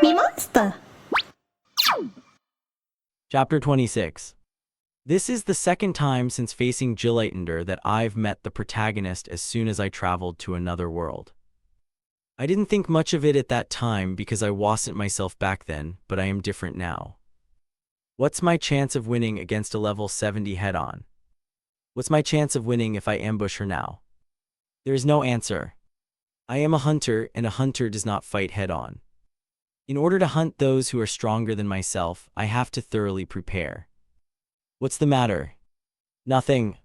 MeMonster. Chapter 26. This is the second time since facing Jillitender that I've met the protagonist as soon as I traveled to another world. I didn't think much of it at that time because I wasn't myself back then, but I am different now. What's my chance of winning against a level 70 head-on? What's my chance of winning if I ambush her now? There is no answer. I am a hunter, and a hunter does not fight head-on. In order to hunt those who are stronger than myself, I have to thoroughly prepare. What's the matter? Nothing.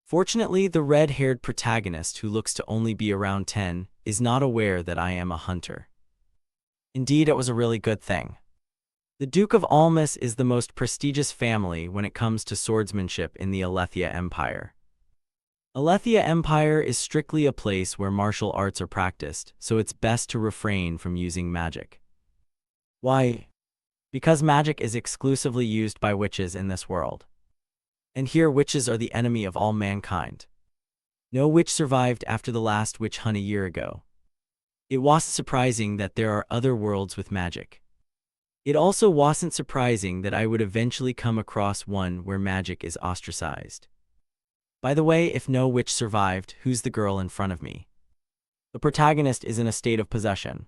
Fortunately, the red-haired protagonist, who looks to only be around 10, is not aware that I am a hunter. Indeed, it was a really good thing. The Duke of Almas is the most prestigious family when it comes to swordsmanship in the Alethea Empire. Alethea Empire is strictly a place where martial arts are practiced, so it's best to refrain from using magic. Why? Because magic is exclusively used by witches in this world. And here witches are the enemy of all mankind. No witch survived after the last witch hunt a year ago. It wasn't surprising that there are other worlds with magic. It also wasn't surprising that I would eventually come across one where magic is ostracized. By the way, if no witch survived, who's the girl in front of me? The protagonist is in a state of possession.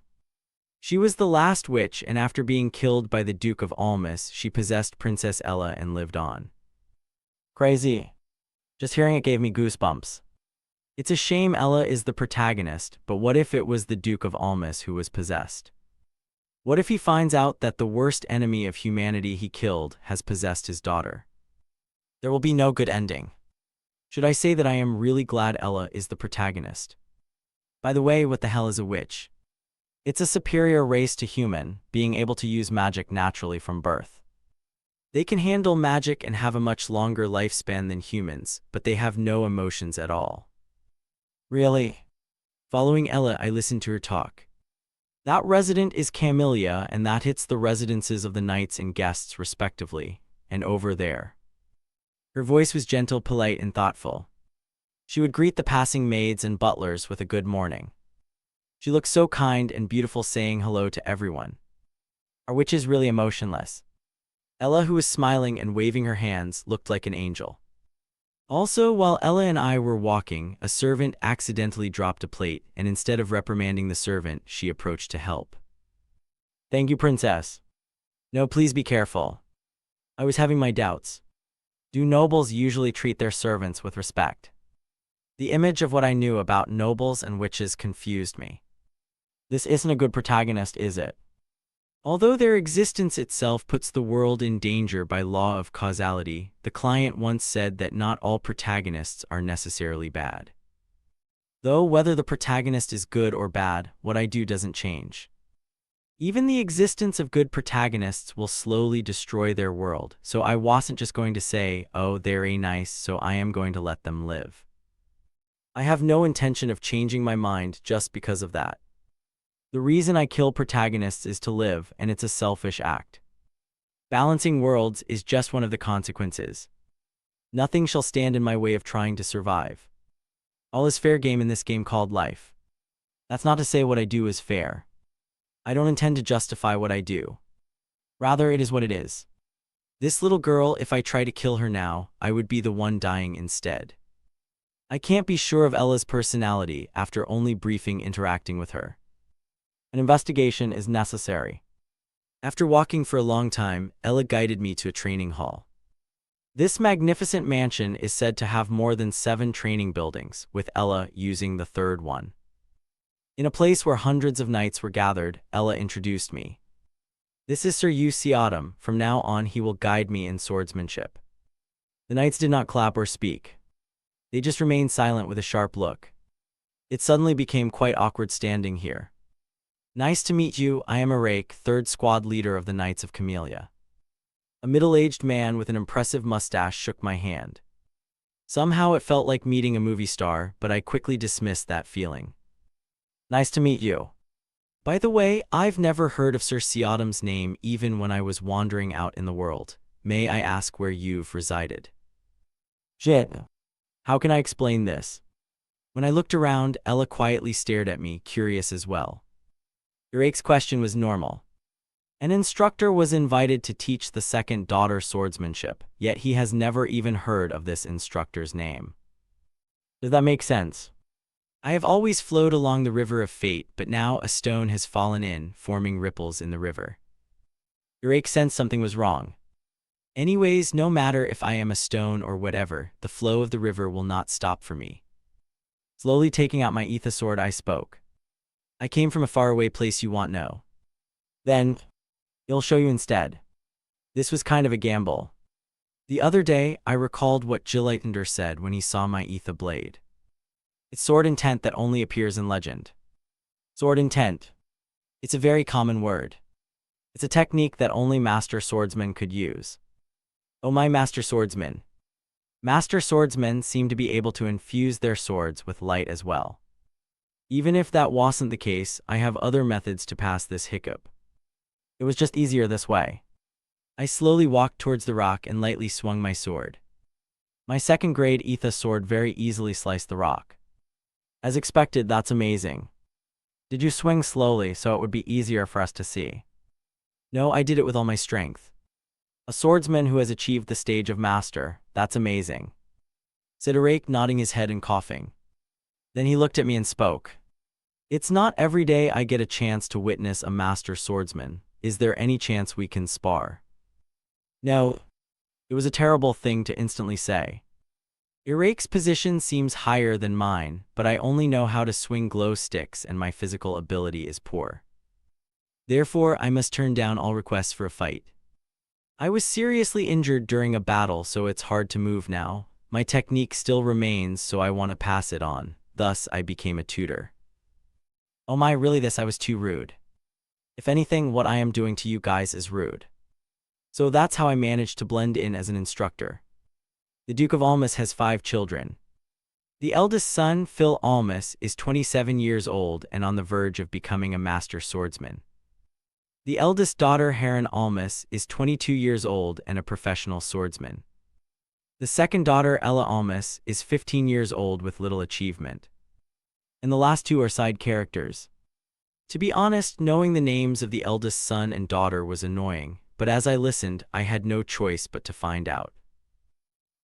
She was the last witch, and after being killed by the Duke of Almas, she possessed Princess Ella and lived on. Crazy. Just hearing it gave me goosebumps. It's a shame Ella is the protagonist, but what if it was the Duke of Almas who was possessed? What if he finds out that the worst enemy of humanity he killed has possessed his daughter? There will be no good ending. Should I say that I am really glad Ella is the protagonist? By the way, what the hell is a witch? It's a superior race to human, being able to use magic naturally from birth. They can handle magic and have a much longer lifespan than humans, but they have no emotions at all. Really? Following Ella, I listened to her talk. That resident is Camellia, and that hits the residences of the knights and guests respectively, and over there. Her voice was gentle, polite, and thoughtful. She would greet the passing maids and butlers with a good morning. She looked so kind and beautiful, saying hello to everyone. Are witches really emotionless? Ella, who was smiling and waving her hands, looked like an angel. Also, while Ella and I were walking, a servant accidentally dropped a plate, and instead of reprimanding the servant, she approached to help. Thank you, princess. No, please be careful. I was having my doubts. Do nobles usually treat their servants with respect? The image of what I knew about nobles and witches confused me. This isn't a good protagonist, is it? Although their existence itself puts the world in danger by law of causality, the client once said that not all protagonists are necessarily bad. Though whether the protagonist is good or bad, what I do doesn't change. Even the existence of good protagonists will slowly destroy their world, so I wasn't just going to say, oh, they're nice, so I am going to let them live. I have no intention of changing my mind just because of that. The reason I kill protagonists is to live, and it's a selfish act. Balancing worlds is just one of the consequences. Nothing shall stand in my way of trying to survive. All is fair game in this game called life. That's not to say what I do is fair. I don't intend to justify what I do. Rather, it is what it is. This little girl, if I try to kill her now, I would be the one dying instead. I can't be sure of Ella's personality after only briefing interacting with her. An investigation is necessary. After walking for a long time, Ella guided me to a training hall. This magnificent mansion is said to have more than 7 training buildings, with Ella using the 3rd one. In a place where hundreds of knights were gathered, Ella introduced me. This is Sir Autumn. From now on he will guide me in swordsmanship. The knights did not clap or speak. They just remained silent with a sharp look. It suddenly became quite awkward standing here. Nice to meet you, I am Arake, 3rd squad leader of the Knights of Camellia. A middle-aged man with an impressive mustache shook my hand. Somehow it felt like meeting a movie star, but I quickly dismissed that feeling. Nice to meet you. By the way, I've never heard of Sir Autumn's name even when I was wandering out in the world. May I ask where you've resided? Shit. How can I explain this? When I looked around, Ella quietly stared at me, curious as well. Irake's question was normal. An instructor was invited to teach the second daughter swordsmanship, yet he has never even heard of this instructor's name. Does that make sense? I have always flowed along the river of fate, but now a stone has fallen in, forming ripples in the river. Urake sensed something was wrong. Anyways, no matter if I am a stone or whatever, the flow of the river will not stop for me. Slowly taking out my ether sword, I spoke. I came from a faraway place you want know. Then, I'll show you instead. This was kind of a gamble. The other day, I recalled what Gillightander said when he saw my ether blade. It's sword intent that only appears in legend. Sword intent. It's a very common word. It's a technique that only master swordsmen could use. Oh my master swordsmen. Master swordsmen seem to be able to infuse their swords with light as well. Even if that wasn't the case, I have other methods to pass this hiccup. It was just easier this way. I slowly walked towards the rock and lightly swung my sword. My second-grade ether sword very easily sliced the rock. As expected, that's amazing. Did you swing slowly so it would be easier for us to see? No, I did it with all my strength. A swordsman who has achieved the stage of master, that's amazing. Said Urake, nodding his head and coughing. Then he looked at me and spoke. It's not every day I get a chance to witness a master swordsman. Is there any chance we can spar? No. It was a terrible thing to instantly say. Urake's position seems higher than mine, but I only know how to swing glow sticks and my physical ability is poor. Therefore, I must turn down all requests for a fight. I was seriously injured during a battle, so it's hard to move now. My technique still remains, so I want to pass it on. Thus, I became a tutor. Oh my, really I was too rude. If anything, what I am doing to you guys is rude. So that's how I managed to blend in as an instructor. The Duke of Almas has 5 children. The eldest son, Phil Almas, is 27 years old and on the verge of becoming a master swordsman. The eldest daughter, Heron Almas, is 22 years old and a professional swordsman. The second daughter, Ella Almas, is 15 years old with little achievement. And the last 2 are side characters. To be honest, knowing the names of the eldest son and daughter was annoying, but as I listened, I had no choice but to find out.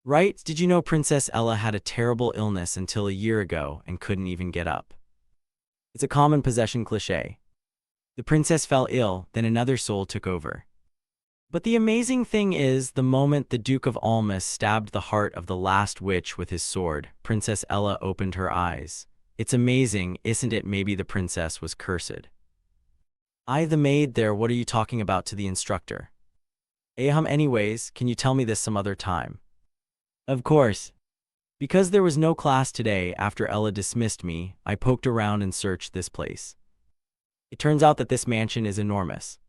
Right, did you know Princess Ella had a terrible illness until a year ago and couldn't even get up? It's a common possession cliché. The princess fell ill, then another soul took over. But the amazing thing is, the moment the Duke of Almas stabbed the heart of the last witch with his sword, Princess Ella opened her eyes. It's amazing, isn't it? Maybe the princess was cursed. I, the maid there, what are you talking about to the instructor? Anyways, can you tell me this some other time? Of course. Because there was no class today after Ella dismissed me, I poked around and searched this place. It turns out that this mansion is enormous.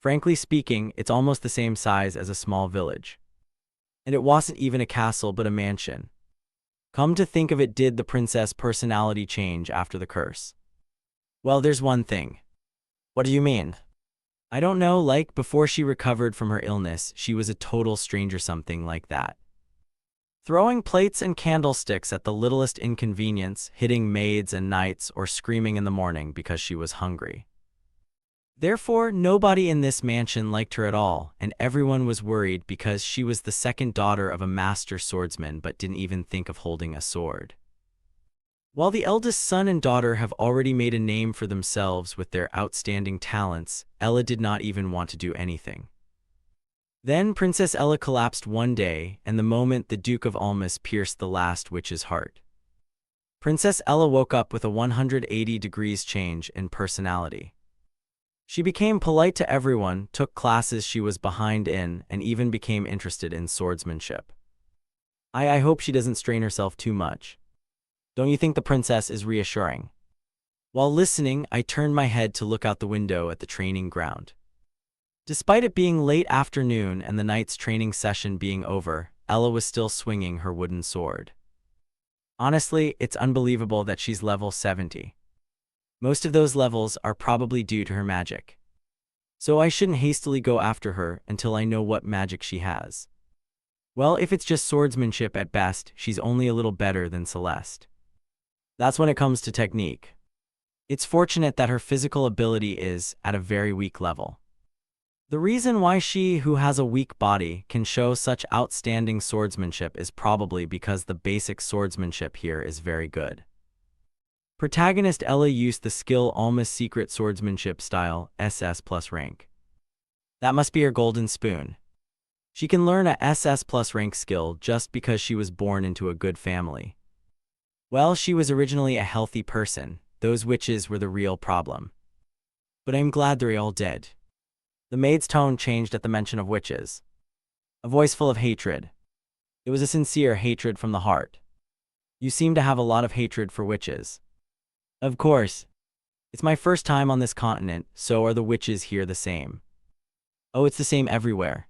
Frankly speaking, it's almost the same size as a small village. And it wasn't even a castle but a mansion. Come to think of it, did the princess' personality change after the curse? Well, there's one thing. What do you mean? I don't know, like before she recovered from her illness, she was a total stranger, something like that. Throwing plates and candlesticks at the littlest inconvenience, hitting maids and knights, or screaming in the morning because she was hungry. Therefore, nobody in this mansion liked her at all, and everyone was worried because she was the second daughter of a master swordsman but didn't even think of holding a sword. While the eldest son and daughter have already made a name for themselves with their outstanding talents, Ella did not even want to do anything. Then Princess Ella collapsed one day, and the moment the Duke of Almas pierced the last witch's heart. Princess Ella woke up with a 180 degrees change in personality. She became polite to everyone, took classes she was behind in, and even became interested in swordsmanship. I hope she doesn't strain herself too much. Don't you think the princess is reassuring? While listening, I turned my head to look out the window at the training ground. Despite it being late afternoon and the night's training session being over, Ella was still swinging her wooden sword. Honestly, it's unbelievable that she's level 70. Most of those levels are probably due to her magic. So I shouldn't hastily go after her until I know what magic she has. Well, if it's just swordsmanship at best, she's only a little better than Celeste. That's when it comes to technique. It's fortunate that her physical ability is at a very weak level. The reason why she, who has a weak body, can show such outstanding swordsmanship is probably because the basic swordsmanship here is very good. Protagonist Ella used the skill Alma's secret swordsmanship style, SS plus rank. That must be her golden spoon. She can learn a SS plus rank skill just because she was born into a good family. Well, she was originally a healthy person. Those witches were the real problem. But I'm glad they're all dead. The maid's tone changed at the mention of witches. A voice full of hatred. It was a sincere hatred from the heart. You seem to have a lot of hatred for witches. Of course. It's my first time on this continent, so are the witches here the same? Oh, it's the same everywhere.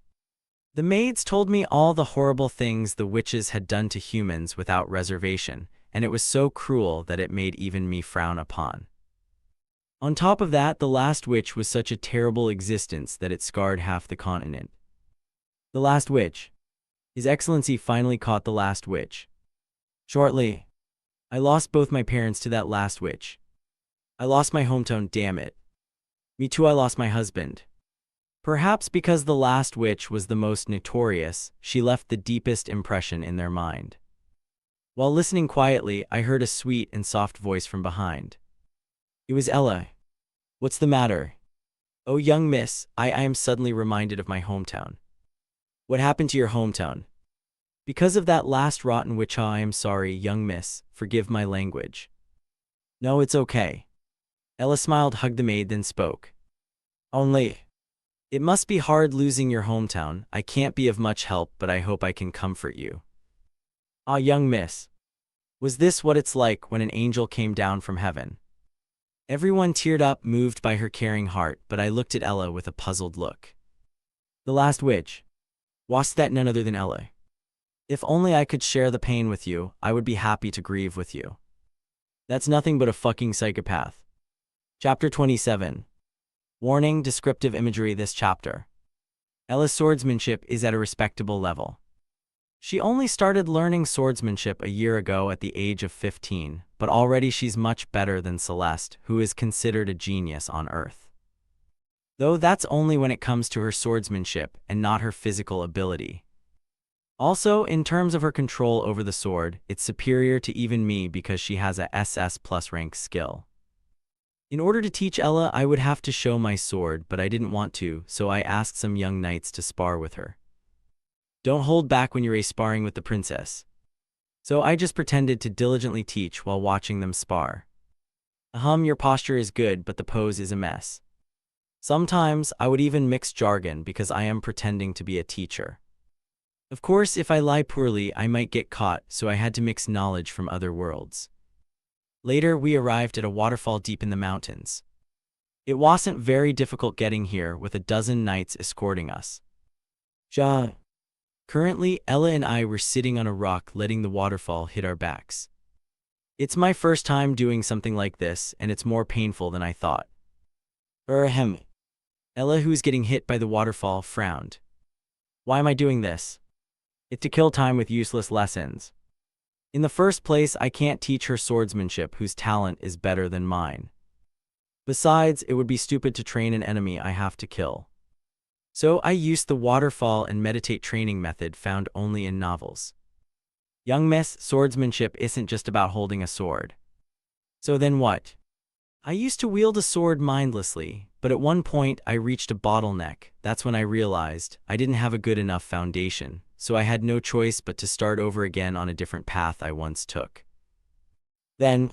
The maids told me all the horrible things the witches had done to humans without reservation, and it was so cruel that it made even me frown upon. On top of that, the last witch was such a terrible existence that it scarred half the continent. The last witch. His Excellency finally caught the last witch. Shortly. I lost both my parents to that last witch. I lost my hometown, damn it. Me too, I lost my husband. Perhaps because the last witch was the most notorious, she left the deepest impression in their mind. While listening quietly, I heard a sweet and soft voice from behind. It was Ella. What's the matter? Oh, young miss, I am suddenly reminded of my hometown. What happened to your hometown? Because of that last rotten witch, I am sorry, young miss, forgive my language. No, it's okay. Ella smiled, hugged the maid, then spoke. Only. It must be hard losing your hometown. I can't be of much help, but I hope I can comfort you. Ah, young miss. Was this what it's like when an angel came down from heaven? Everyone teared up, moved by her caring heart, but I looked at Ella with a puzzled look. The last witch. Was that none other than Ella? If only I could share the pain with you, I would be happy to grieve with you. That's nothing but a fucking psychopath. Chapter 27. Warning: descriptive imagery this chapter. Ella's swordsmanship is at a respectable level. She only started learning swordsmanship a year ago at the age of 15, but already she's much better than Celeste, who is considered a genius on Earth. Though that's only when it comes to her swordsmanship and not her physical ability. Also, in terms of her control over the sword, it's superior to even me because she has a SS plus rank skill. In order to teach Ella, I would have to show my sword, but I didn't want to, so I asked some young knights to spar with her. Don't hold back when you're sparring with the princess. So I just pretended to diligently teach while watching them spar. Your posture is good, but the pose is a mess. Sometimes I would even mix jargon because I am pretending to be a teacher. Of course, if I lie poorly, I might get caught, so I had to mix knowledge from other worlds. Later, we arrived at a waterfall deep in the mountains. It wasn't very difficult getting here with a dozen knights escorting us. Currently, Ella and I were sitting on a rock letting the waterfall hit our backs. It's my first time doing something like this, and it's more painful than I thought. Ella, who's getting hit by the waterfall, frowned. Why am I doing this? It's to kill time with useless lessons. In the first place, I can't teach her swordsmanship whose talent is better than mine. Besides, it would be stupid to train an enemy I have to kill. So I used the waterfall and meditate training method found only in novels. Young miss, swordsmanship isn't just about holding a sword. So then what? I used to wield a sword mindlessly, but at one point I reached a bottleneck. That's when I realized I didn't have a good enough foundation, so I had no choice but to start over again on a different path I once took. Then,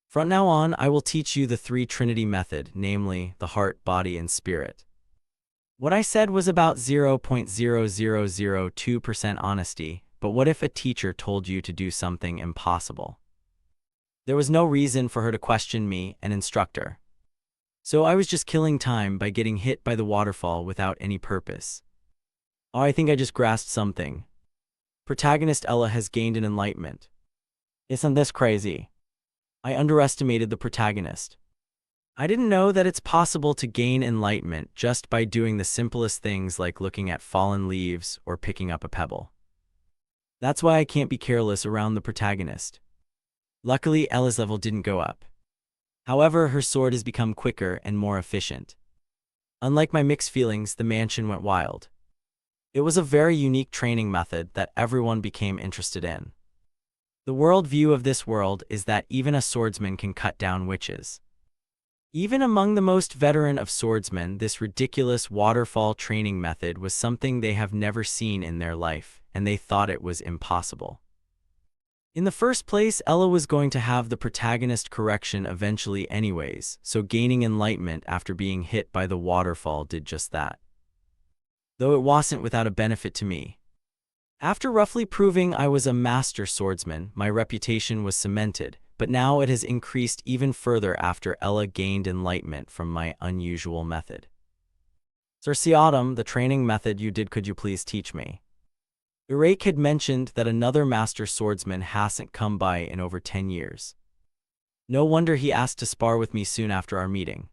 from now on, I will teach you the three Trinity method, namely the heart, body, and spirit. What I said was about 0.0002% honesty, but what if a teacher told you to do something impossible? There was no reason for her to question me, an instructor. So I was just killing time by getting hit by the waterfall without any purpose. Oh, I think I just grasped something. Protagonist Ella has gained an enlightenment. Isn't this crazy? I underestimated the protagonist. I didn't know that it's possible to gain enlightenment just by doing the simplest things like looking at fallen leaves or picking up a pebble. That's why I can't be careless around the protagonist. Luckily, Ella's level didn't go up. However, her sword has become quicker and more efficient. Unlike my mixed feelings, the mansion went wild. It was a very unique training method that everyone became interested in. The world view of this world is that even a swordsman can cut down witches. Even among the most veteran of swordsmen, this ridiculous waterfall training method was something they have never seen in their life, and they thought it was impossible. In the first place, Ella was going to have the protagonist correction eventually anyways, so gaining enlightenment after being hit by the waterfall did just that. Though it wasn't without a benefit to me. After roughly proving I was a master swordsman, my reputation was cemented, but now it has increased even further after Ella gained enlightenment from my unusual method. Sir Siadam, the training method you did, could you please teach me? Irake had mentioned that another master swordsman hasn't come by in over 10 years. No wonder he asked to spar with me soon after our meeting.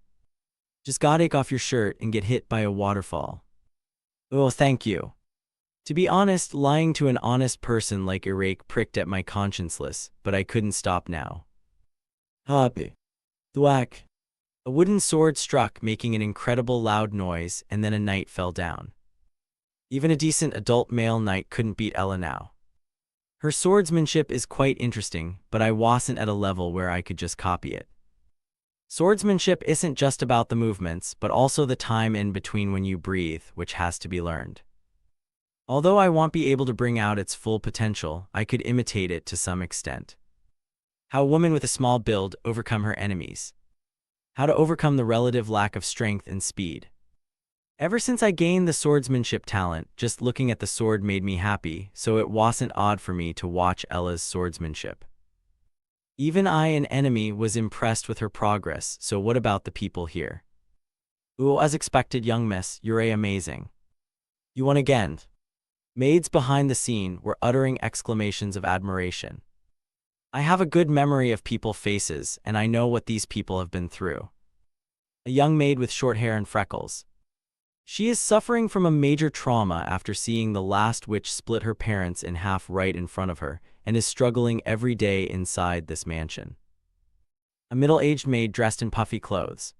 Just gotta take off your shirt and get hit by a waterfall. Oh, thank you. To be honest, lying to an honest person like Irake pricked at my conscienceless, but I couldn't stop now. Happy. Thwack. A wooden sword struck, making an incredible loud noise, and then a knight fell down. Even a decent adult male knight couldn't beat Ella now. Her swordsmanship is quite interesting, but I wasn't at a level where I could just copy it. Swordsmanship isn't just about the movements, but also the time in between when you breathe, which has to be learned. Although I won't be able to bring out its full potential, I could imitate it to some extent. How a woman with a small build overcome her enemies. How to overcome the relative lack of strength and speed. Ever since I gained the swordsmanship talent, just looking at the sword made me happy, so it wasn't odd for me to watch Ella's swordsmanship. Even I, an enemy, was impressed with her progress, so what about the people here? Ooh, as expected, young miss, you're amazing. You won again. Maids behind the scene were uttering exclamations of admiration. I have a good memory of people's faces, and I know what these people have been through. A young maid with short hair and freckles. She is suffering from a major trauma after seeing the last witch split her parents in half right in front of her, and is struggling every day inside this mansion. A middle-aged maid dressed in puffy clothes.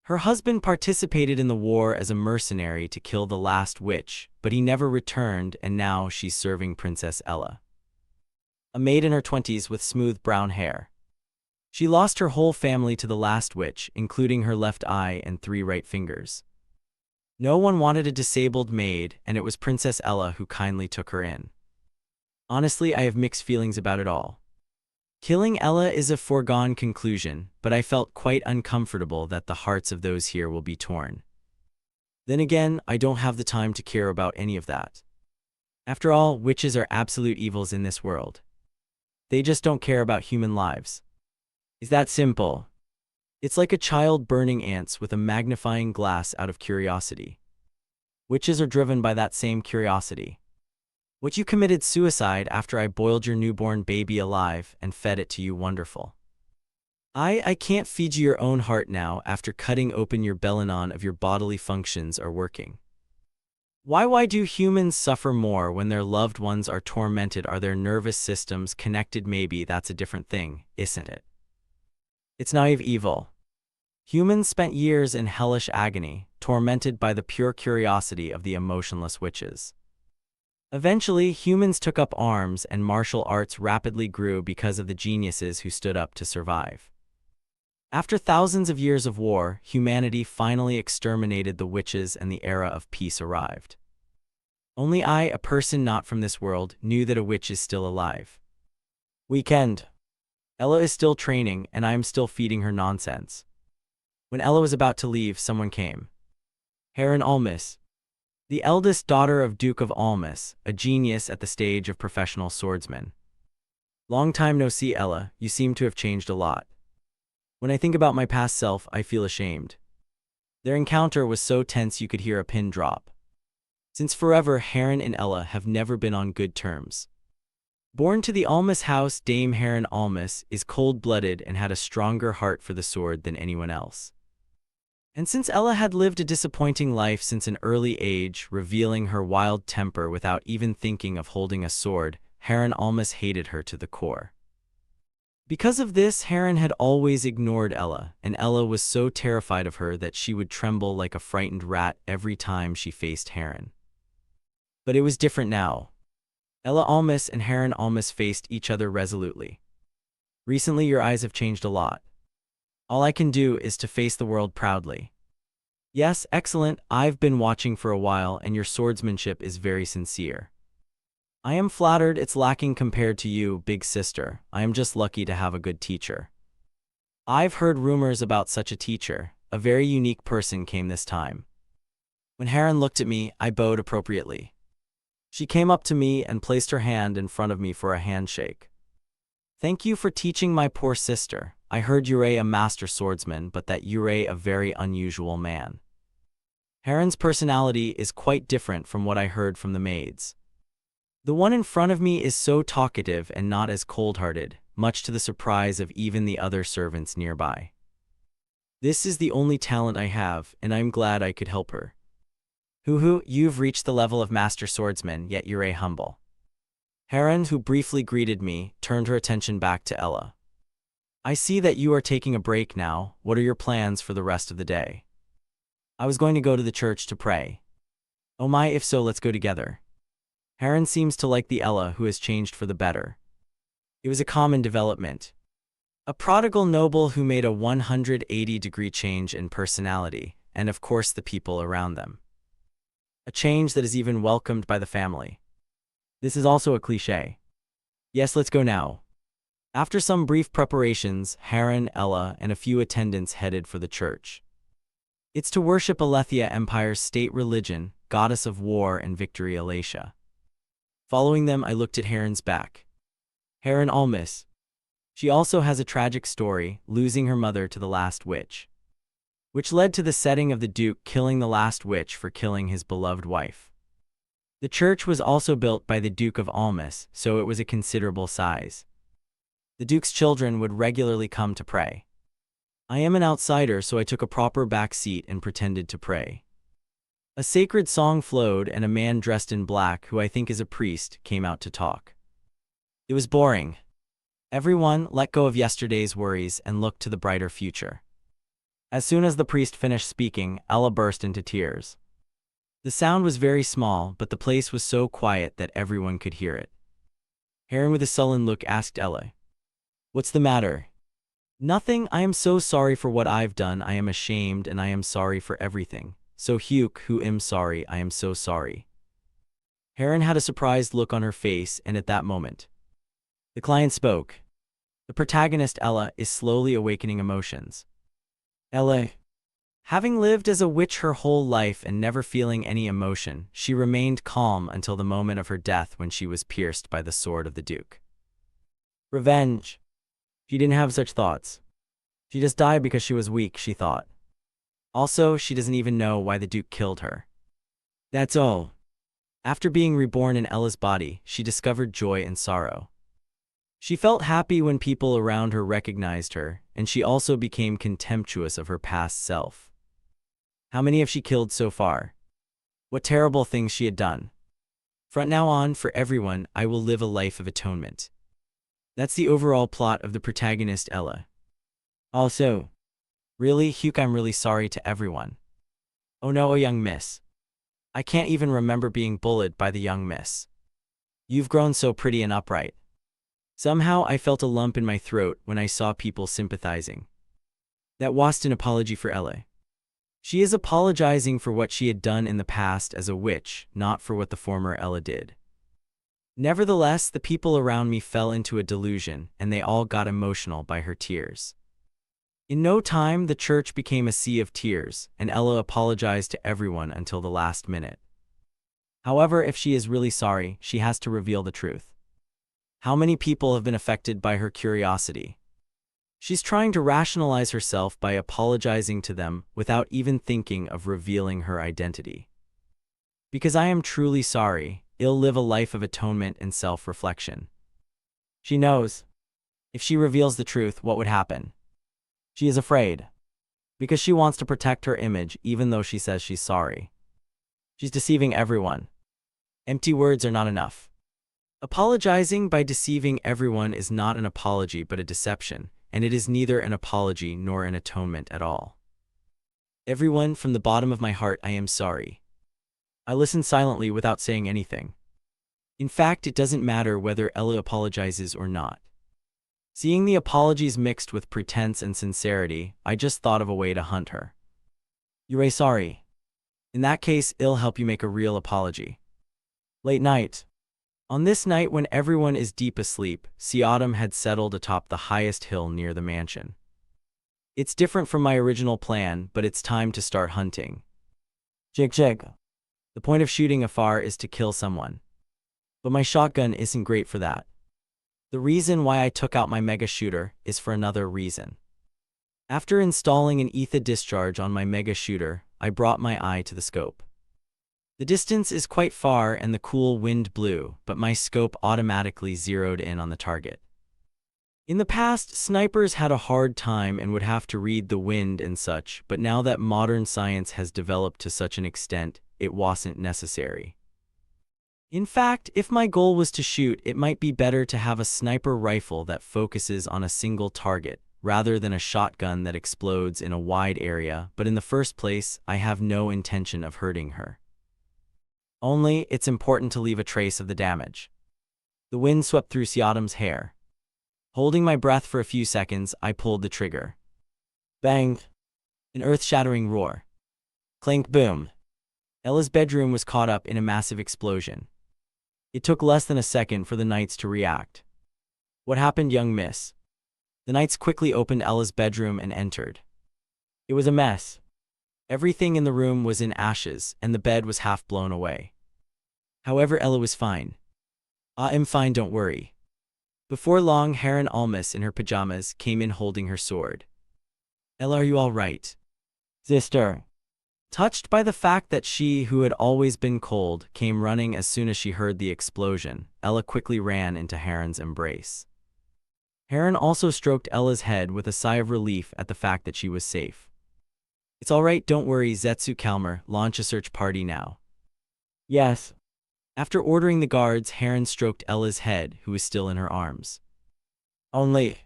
Her husband participated in the war as a mercenary to kill the last witch, but he never returned, and now she's serving Princess Ella. A maid in her 20s with smooth brown hair. She lost her whole family to the last witch, including her left eye and 3 right fingers. No one wanted a disabled maid, and it was Princess Ella who kindly took her in. Honestly, I have mixed feelings about it all. Killing Ella is a foregone conclusion, but I felt quite uncomfortable that the hearts of those here will be torn. Then again, I don't have the time to care about any of that. After all, witches are absolute evils in this world. They just don't care about human lives. It's that simple. It's like a child burning ants with a magnifying glass out of curiosity. Witches are driven by that same curiosity. What, you committed suicide after I boiled your newborn baby alive and fed it to you? Wonderful. I can't feed you your own heart now after cutting open your belly. None of your bodily functions are working. Why do humans suffer more when their loved ones are tormented? Are their nervous systems connected? Maybe that's a different thing, isn't it? It's naive evil. Humans spent years in hellish agony, tormented by the pure curiosity of the emotionless witches. Eventually, humans took up arms and martial arts rapidly grew because of the geniuses who stood up to survive. After thousands of years of war, humanity finally exterminated the witches and the era of peace arrived. Only I, a person not from this world, knew that a witch is still alive. Weekend. Ella is still training, and I am still feeding her nonsense. When Ella was about to leave, someone came. Heron Almas, the eldest daughter of Duke of Almas, a genius at the stage of professional swordsman. Long time no see, Ella, you seem to have changed a lot. When I think about my past self, I feel ashamed. Their encounter was so tense you could hear a pin drop. Since forever, Heron and Ella have never been on good terms. Born to the Almas house, Dame Heron Almas is cold-blooded and had a stronger heart for the sword than anyone else. And since Ella had lived a disappointing life since an early age, revealing her wild temper without even thinking of holding a sword, Heron Almas hated her to the core. Because of this, Heron had always ignored Ella, and Ella was so terrified of her that she would tremble like a frightened rat every time she faced Heron. But it was different now. Ella Almus and Heron Almus faced each other resolutely. Recently, your eyes have changed a lot. All I can do is to face the world proudly. Yes, excellent, I've been watching for a while and your swordsmanship is very sincere. I am flattered it's lacking compared to you, big sister. I am just lucky to have a good teacher. I've heard rumors about such a teacher. A very unique person came this time. When Heron looked at me, I bowed appropriately. She came up to me and placed her hand in front of me for a handshake. Thank you for teaching my poor sister. I heard Yurei a master swordsman, but that Yurei a very unusual man. Heron's personality is quite different from what I heard from the maids. The one in front of me is so talkative and not as cold-hearted, much to the surprise of even the other servants nearby. This is the only talent I have, and I'm glad I could help her. Hoo-hoo, you've reached the level of master swordsman, yet you're humble. Heron, who briefly greeted me, turned her attention back to Ella. I see that you are taking a break now. What are your plans for the rest of the day? I was going to go to the church to pray. Oh my, if so, let's go together. Heron seems to like the Ella who has changed for the better. It was a common development. A prodigal noble who made a 180-degree change in personality, and of course the people around them. A change that is even welcomed by the family. This is also a cliché. Yes, let's go now. After some brief preparations, Heron, Ella, and a few attendants headed for the church. It's to worship Alethea Empire's state religion, goddess of war and victory Alatia. Following them, I looked at Heron's back. Heron Almus. She also has a tragic story, losing her mother to the last witch, which led to the setting of the Duke killing the last witch for killing his beloved wife. The church was also built by the Duke of Almus, so it was a considerable size. The Duke's children would regularly come to pray. I am an outsider, so I took a proper back seat and pretended to pray. A sacred song flowed and a man dressed in black, who I think is a priest, came out to talk. It was boring. Everyone let go of yesterday's worries and looked to the brighter future. As soon as the priest finished speaking, Ella burst into tears. The sound was very small, but the place was so quiet that everyone could hear it. Heron with a sullen look asked Ella, "What's the matter?" "Nothing, I am so sorry for what I've done, I am ashamed and I am sorry for everything. So Hugh, who am sorry, I am so sorry." Heron had a surprised look on her face, and at that moment, the client spoke. The protagonist, Ella, is slowly awakening emotions. Ella. Having lived as a witch her whole life and never feeling any emotion, she remained calm until the moment of her death when she was pierced by the sword of the Duke. Revenge. She didn't have such thoughts. She just died because she was weak, she thought. Also, she doesn't even know why the Duke killed her. That's all. After being reborn in Ella's body, she discovered joy and sorrow. She felt happy when people around her recognized her, and she also became contemptuous of her past self. How many have she killed so far? What terrible things she had done. From now on, for everyone, I will live a life of atonement. That's the overall plot of the protagonist, Ella. Also, really, Hugh, I'm really sorry to everyone. Oh no, a young miss. I can't even remember being bullied by the young miss. You've grown so pretty and upright. Somehow I felt a lump in my throat when I saw people sympathizing. That was an apology for Ella. She is apologizing for what she had done in the past as a witch, not for what the former Ella did. Nevertheless, the people around me fell into a delusion, and they all got emotional by her tears. In no time, the church became a sea of tears, and Ella apologized to everyone until the last minute. However, if she is really sorry, she has to reveal the truth. How many people have been affected by her curiosity? She's trying to rationalize herself by apologizing to them without even thinking of revealing her identity. Because I am truly sorry, I'll live a life of atonement and self-reflection. She knows. If she reveals the truth, what would happen? She is afraid. Because she wants to protect her image even though she says she's sorry. She's deceiving everyone. Empty words are not enough. Apologizing by deceiving everyone is not an apology but a deception, and it is neither an apology nor an atonement at all. Everyone, from the bottom of my heart, I am sorry. I listened silently without saying anything. In fact, it doesn't matter whether Ella apologizes or not. Seeing the apologies mixed with pretense and sincerity, I just thought of a way to hunt her. You're sorry. In that case, I'll help you make a real apology. Late night. On this night when everyone is deep asleep, Autumn had settled atop the highest hill near the mansion. It's different from my original plan, but it's time to start hunting. Jig jig. The point of shooting afar is to kill someone. But my shotgun isn't great for that. The reason why I took out my mega shooter is for another reason. After installing an ether discharge on my mega shooter, I brought my eye to the scope. The distance is quite far and the cool wind blew, but my scope automatically zeroed in on the target. In the past, snipers had a hard time and would have to read the wind and such, but now that modern science has developed to such an extent, it wasn't necessary. In fact, if my goal was to shoot, it might be better to have a sniper rifle that focuses on a single target, rather than a shotgun that explodes in a wide area, but in the first place, I have no intention of hurting her. Only, it's important to leave a trace of the damage. The wind swept through Autumn's hair. Holding my breath for a few seconds, I pulled the trigger. Bang! An earth-shattering roar. Clink boom! Ella's bedroom was caught up in a massive explosion. It took less than a second for the knights to react. What happened, young miss? The knights quickly opened Ella's bedroom and entered. It was a mess. Everything in the room was in ashes, and the bed was half blown away. However, Ella was fine. I'm fine, don't worry. Before long, Heron Almas in her pajamas came in holding her sword. Ella, are you all right? Sister. Touched by the fact that she, who had always been cold, came running as soon as she heard the explosion, Ella quickly ran into Heron's embrace. Heron also stroked Ella's head with a sigh of relief at the fact that she was safe. It's all right, don't worry, Zetsu Kalmer, launch a search party now. Yes. After ordering the guards, Heron stroked Ella's head, who was still in her arms. Only.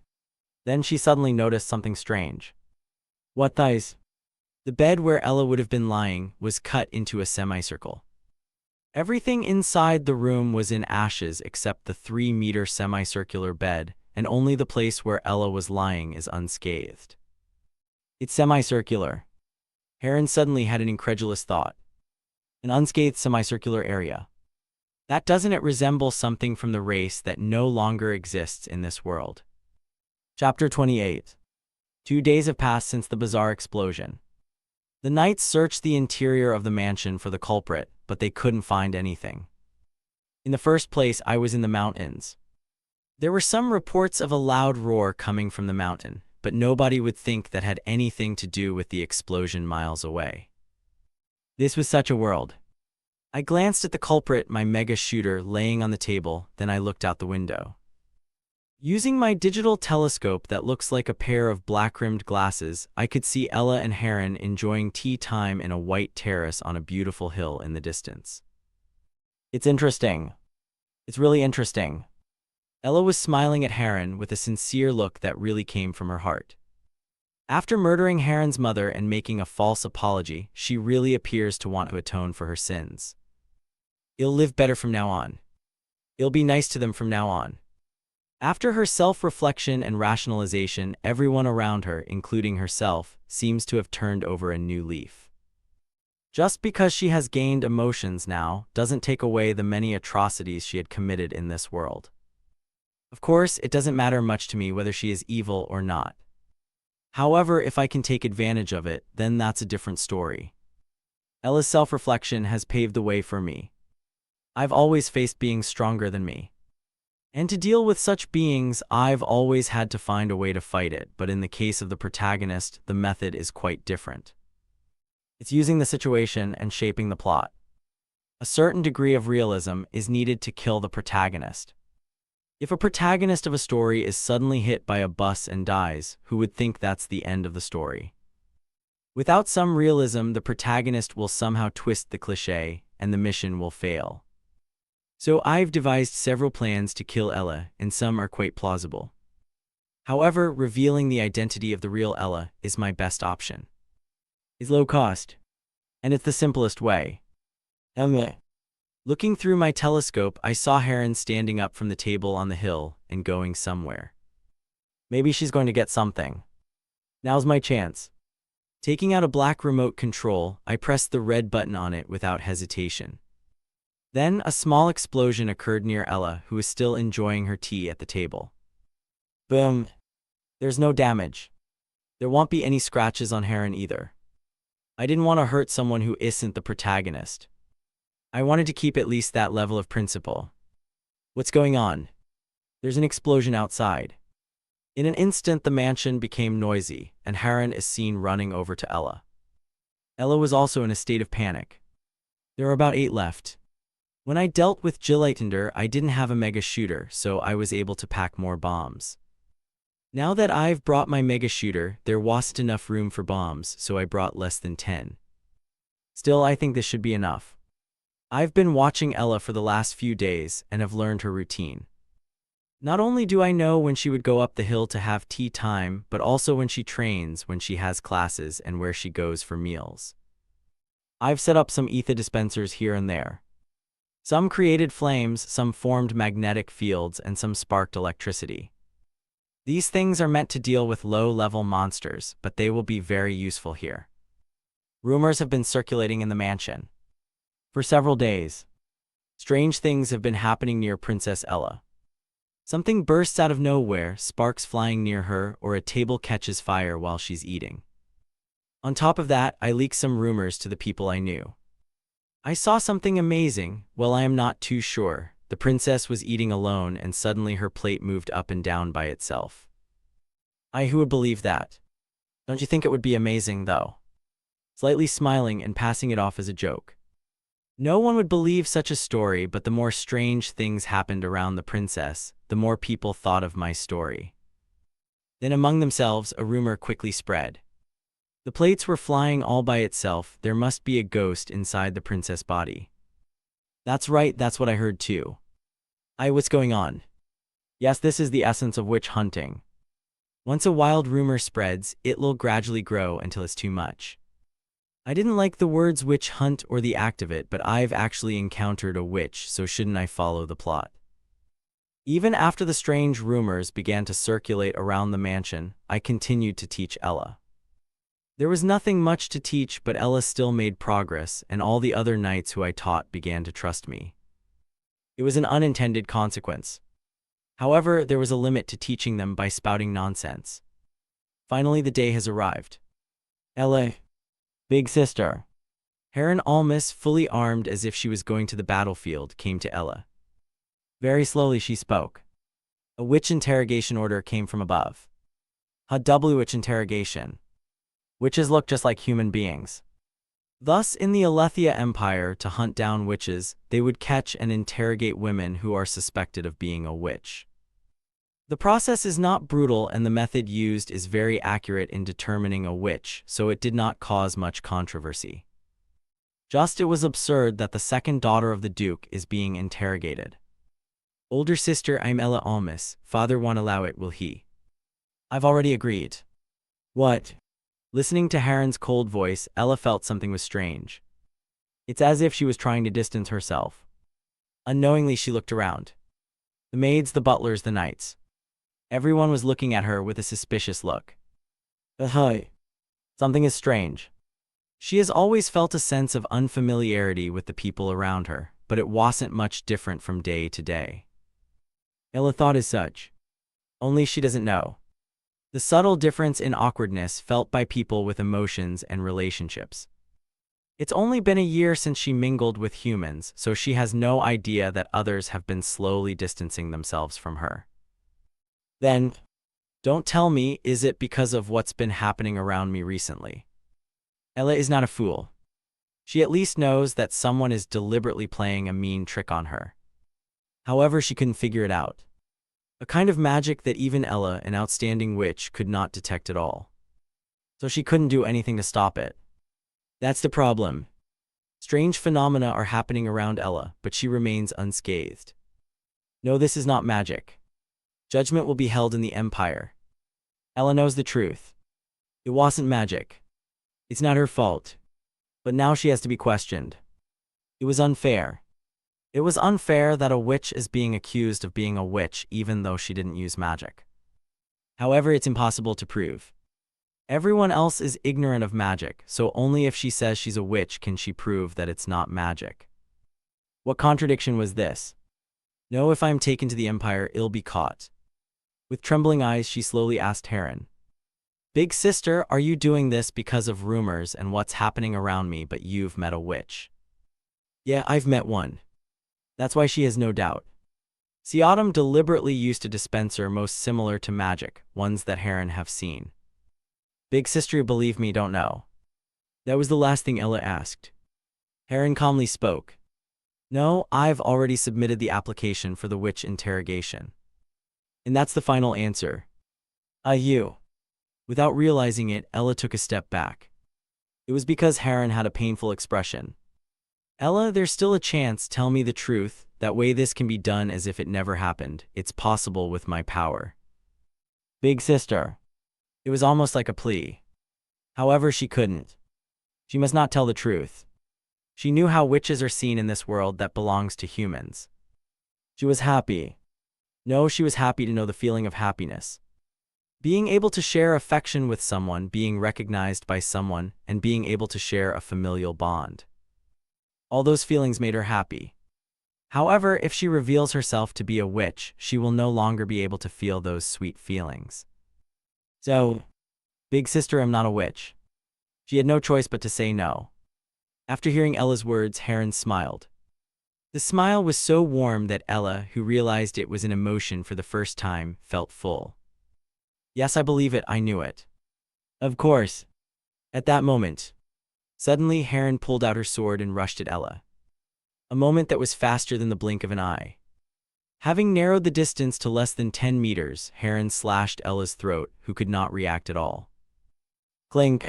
Then she suddenly noticed something strange. What thighs? The bed where Ella would have been lying was cut into a semicircle. Everything inside the room was in ashes except the 3-meter semicircular bed, and only the place where Ella was lying is unscathed. It's semicircular. Heron suddenly had an incredulous thought. An unscathed semicircular area. Doesn't it resemble something from the race that no longer exists in this world? Chapter 28. 2 days have passed since the bizarre explosion. The knights searched the interior of the mansion for the culprit, but they couldn't find anything. In the first place, I was in the mountains. There were some reports of a loud roar coming from the mountain, but nobody would think that had anything to do with the explosion miles away. This was such a world. I glanced at the culprit, my mega shooter, laying on the table, then I looked out the window. Using my digital telescope that looks like a pair of black-rimmed glasses, I could see Ella and Heron enjoying tea time in a white terrace on a beautiful hill in the distance. It's interesting. It's really interesting. Ella was smiling at Heron with a sincere look that really came from her heart. After murdering Heron's mother and making a false apology, she really appears to want to atone for her sins. I'll live better from now on. I'll be nice to them from now on. After her self-reflection and rationalization, everyone around her, including herself, seems to have turned over a new leaf. Just because she has gained emotions now, doesn't take away the many atrocities she had committed in this world. Of course, it doesn't matter much to me whether she is evil or not. However, if I can take advantage of it, then that's a different story. Ella's self-reflection has paved the way for me. I've always faced beings stronger than me. And to deal with such beings, I've always had to find a way to fight it, but in the case of the protagonist, the method is quite different. It's using the situation and shaping the plot. A certain degree of realism is needed to kill the protagonist. If a protagonist of a story is suddenly hit by a bus and dies, who would think that's the end of the story? Without some realism, the protagonist will somehow twist the cliché, and the mission will fail. So I've devised several plans to kill Ella, and some are quite plausible. However, revealing the identity of the real Ella is my best option. It's low cost, and it's the simplest way. Looking through my telescope, I saw Heron standing up from the table on the hill and going somewhere. Maybe she's going to get something. Now's my chance. Taking out a black remote control, I pressed the red button on it without hesitation. Then a small explosion occurred near Ella, who was still enjoying her tea at the table. Boom. There's no damage. There won't be any scratches on Heron either. I didn't want to hurt someone who isn't the protagonist. I wanted to keep at least that level of principle. What's going on? There's an explosion outside. In an instant, the mansion became noisy, and Heron is seen running over to Ella. Ella was also in a state of panic. There are about 8 left. When I dealt with Gillatinder, I didn't have a mega shooter, so I was able to pack more bombs. Now that I've brought my mega shooter, there wasn't enough room for bombs, so I brought less than 10. Still, I think this should be enough. I've been watching Ella for the last few days and have learned her routine. Not only do I know when she would go up the hill to have tea time, but also when she trains, when she has classes, and where she goes for meals. I've set up some ether dispensers here and there. Some created flames, some formed magnetic fields, and some sparked electricity. These things are meant to deal with low-level monsters, but they will be very useful here. Rumors have been circulating in the mansion for several days. Strange things have been happening near Princess Ella. Something bursts out of nowhere, sparks flying near her, or a table catches fire while she's eating. On top of that, I leaked some rumors to the people I knew. I saw something amazing. Well, I am not too sure. The princess was eating alone and suddenly her plate moved up and down by itself. Who would believe that? Don't you think it would be amazing, though? Slightly smiling and passing it off as a joke. No one would believe such a story, but the more strange things happened around the princess, the more people thought of my story. Then among themselves, a rumor quickly spread. The plates were flying all by itself. There must be a ghost inside the princess' body. That's right, that's what I heard too. What's going on? Yes, this is the essence of witch hunting. Once a wild rumor spreads, it will gradually grow until it's too much. I didn't like the words witch hunt or the act of it, but I've actually encountered a witch, so shouldn't I follow the plot? Even after the strange rumors began to circulate around the mansion, I continued to teach Ella. There was nothing much to teach, but Ella still made progress, and all the other knights who I taught began to trust me. It was an unintended consequence. However, there was a limit to teaching them by spouting nonsense. Finally, the day has arrived. Ella, big sister. Heron Almus, fully armed as if she was going to the battlefield, came to Ella. Very slowly she spoke. A witch interrogation order came from above. Witch interrogation. Witches look just like human beings. Thus, in the Alethea Empire, to hunt down witches, they would catch and interrogate women who are suspected of being a witch. The process is not brutal and the method used is very accurate in determining a witch, so it did not cause much controversy. It was absurd that the second daughter of the Duke is being interrogated. Older sister, I'm Ella Almus. Father won't allow it, will he? I've already agreed. What? Listening to Heron's cold voice, Ella felt something was strange. It's as if she was trying to distance herself. Unknowingly, she looked around. The maids, the butlers, the knights. Everyone was looking at her with a suspicious look. Something is strange. She has always felt a sense of unfamiliarity with the people around her, but it wasn't much different from day to day. Ella thought as such. Only she doesn't know. The subtle difference in awkwardness felt by people with emotions and relationships. It's only been a year since she mingled with humans, so she has no idea that others have been slowly distancing themselves from her. Then, don't tell me, is it because of what's been happening around me recently? Ella is not a fool. She at least knows that someone is deliberately playing a mean trick on her. However, she couldn't figure it out. A kind of magic that even Ella, an outstanding witch, could not detect at all. So she couldn't do anything to stop it. That's the problem. Strange phenomena are happening around Ella, but she remains unscathed. No, this is not magic. Judgment will be held in the Empire. Ella knows the truth. It wasn't magic. It's not her fault. But now she has to be questioned. It was unfair. It was unfair that a witch is being accused of being a witch even though she didn't use magic. However, it's impossible to prove. Everyone else is ignorant of magic, so only if she says she's a witch can she prove that it's not magic. What contradiction was this? No, if I am taken to the Empire, I'll be caught. With trembling eyes, she slowly asked Heron. Big sister, are you doing this because of rumors and what's happening around me, but you've met a witch? Yeah, I've met one. That's why she has no doubt. See, Autumn deliberately used a dispenser most similar to magic, ones that Heron have seen. Big sister, you believe me, don't know. That was the last thing Ella asked. Heron calmly spoke. No, I've already submitted the application for the witch interrogation. And that's the final answer. You. Without realizing it, Ella took a step back. It was because Heron had a painful expression. Ella, there's still a chance, tell me the truth, that way this can be done as if it never happened. It's possible with my power. Big sister. It was almost like a plea. However, she couldn't. She must not tell the truth. She knew how witches are seen in this world that belongs to humans. She was happy. No, she was happy to know the feeling of happiness. Being able to share affection with someone, being recognized by someone, and being able to share a familial bond. All those feelings made her happy. However, if she reveals herself to be a witch, she will no longer be able to feel those sweet feelings. So, big sister, I'm not a witch. She had no choice but to say no. After hearing Ella's words, Heron smiled. The smile was so warm that Ella, who realized it was an emotion for the first time, felt full. Yes, I believe it, I knew it. Of course. At that moment, suddenly Heron pulled out her sword and rushed at Ella. A moment that was faster than the blink of an eye. Having narrowed the distance to less than 10 meters, Heron slashed Ella's throat, who could not react at all. Clink.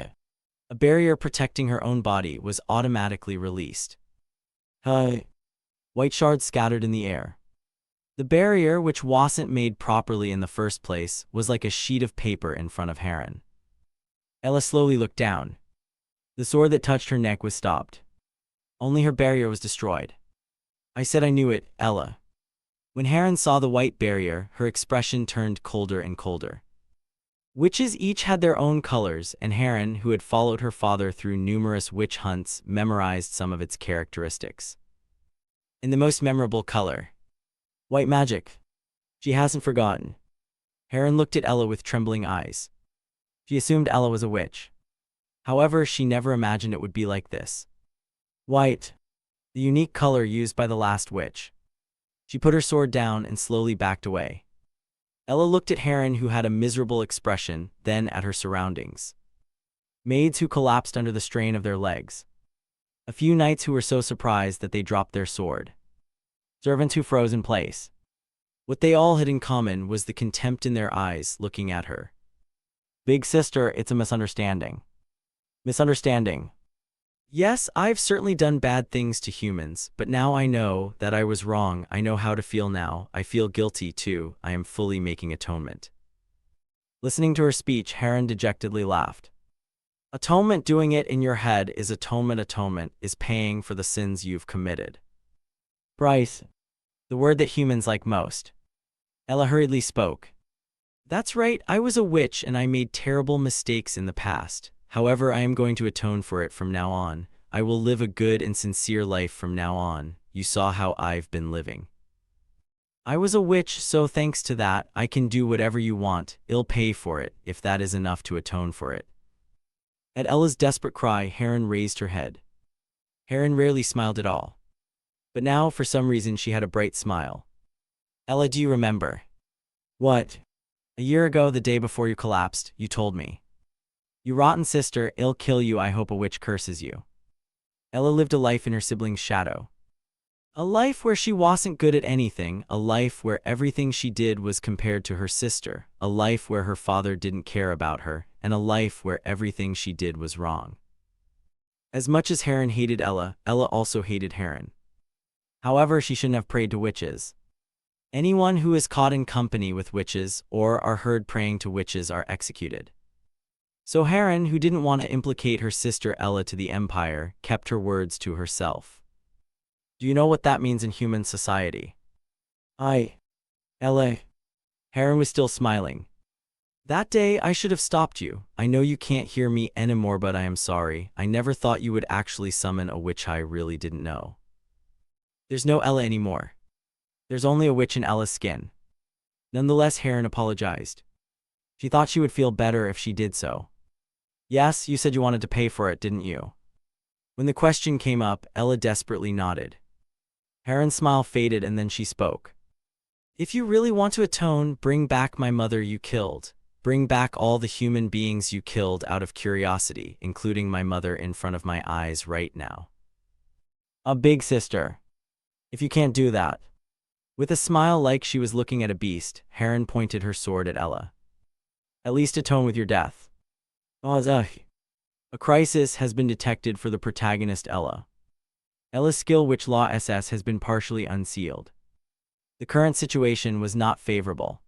A barrier protecting her own body was automatically released. White shards scattered in the air. The barrier, which wasn't made properly in the first place, was like a sheet of paper in front of Heron. Ella slowly looked down. The sword that touched her neck was stopped. Only her barrier was destroyed. I said I knew it, Ella. When Heron saw the white barrier, her expression turned colder and colder. Witches each had their own colors, and Heron, who had followed her father through numerous witch hunts, memorized some of its characteristics. And the most memorable color. White magic. She hasn't forgotten. Heron looked at Ella with trembling eyes. She assumed Ella was a witch. However, she never imagined it would be like this. White. The unique color used by the last witch. She put her sword down and slowly backed away. Ella looked at Heron, who had a miserable expression, then at her surroundings. Maids who collapsed under the strain of their legs. A few knights who were so surprised that they dropped their sword. Servants who froze in place. What they all had in common was the contempt in their eyes looking at her. Big sister, it's a misunderstanding. Misunderstanding. Yes, I've certainly done bad things to humans, but now I know that I was wrong. I know how to feel now. I feel guilty too. I am fully making atonement. Listening to her speech, Heron dejectedly laughed. Atonement, doing it in your head, is atonement. Atonement is paying for the sins you've committed. Price. The word that humans like most. Ella hurriedly spoke. That's right, I was a witch and I made terrible mistakes in the past. However, I am going to atone for it from now on. I will live a good and sincere life from now on. You saw how I've been living. I was a witch, so thanks to that, I can do whatever you want. I'll pay for it, if that is enough to atone for it. At Ella's desperate cry, Heron raised her head. Heron rarely smiled at all. But now, for some reason, she had a bright smile. Ella, do you remember? What? A year ago, the day before you collapsed, you told me. You rotten sister, I'll kill you. I hope a witch curses you. Ella lived a life in her sibling's shadow. A life where she wasn't good at anything, a life where everything she did was compared to her sister, a life where her father didn't care about her, and a life where everything she did was wrong. As much as Heron hated Ella, Ella also hated Heron. However, she shouldn't have prayed to witches. Anyone who is caught in company with witches or are heard praying to witches are executed. So Heron, who didn't want to implicate her sister Ella to the Empire, kept her words to herself. Do you know what that means in human society? Ella. Heron was still smiling. That day, I should have stopped you. I know you can't hear me anymore, but I am sorry. I never thought you would actually summon a witch. I really didn't know. There's no Ella anymore. There's only a witch in Ella's skin. Nonetheless, Heron apologized. She thought she would feel better if she did so. Yes, you said you wanted to pay for it, didn't you? When the question came up, Ella desperately nodded. Heron's smile faded and then she spoke. If you really want to atone, bring back my mother you killed. Bring back all the human beings you killed out of curiosity, including my mother in front of my eyes right now. A big sister. If you can't do that. With a smile like she was looking at a beast, Heron pointed her sword at Ella. At least atone with your death. A crisis has been detected for the protagonist Ella. Ella's skill Witch Law SS has been partially unsealed. The current situation was not favorable.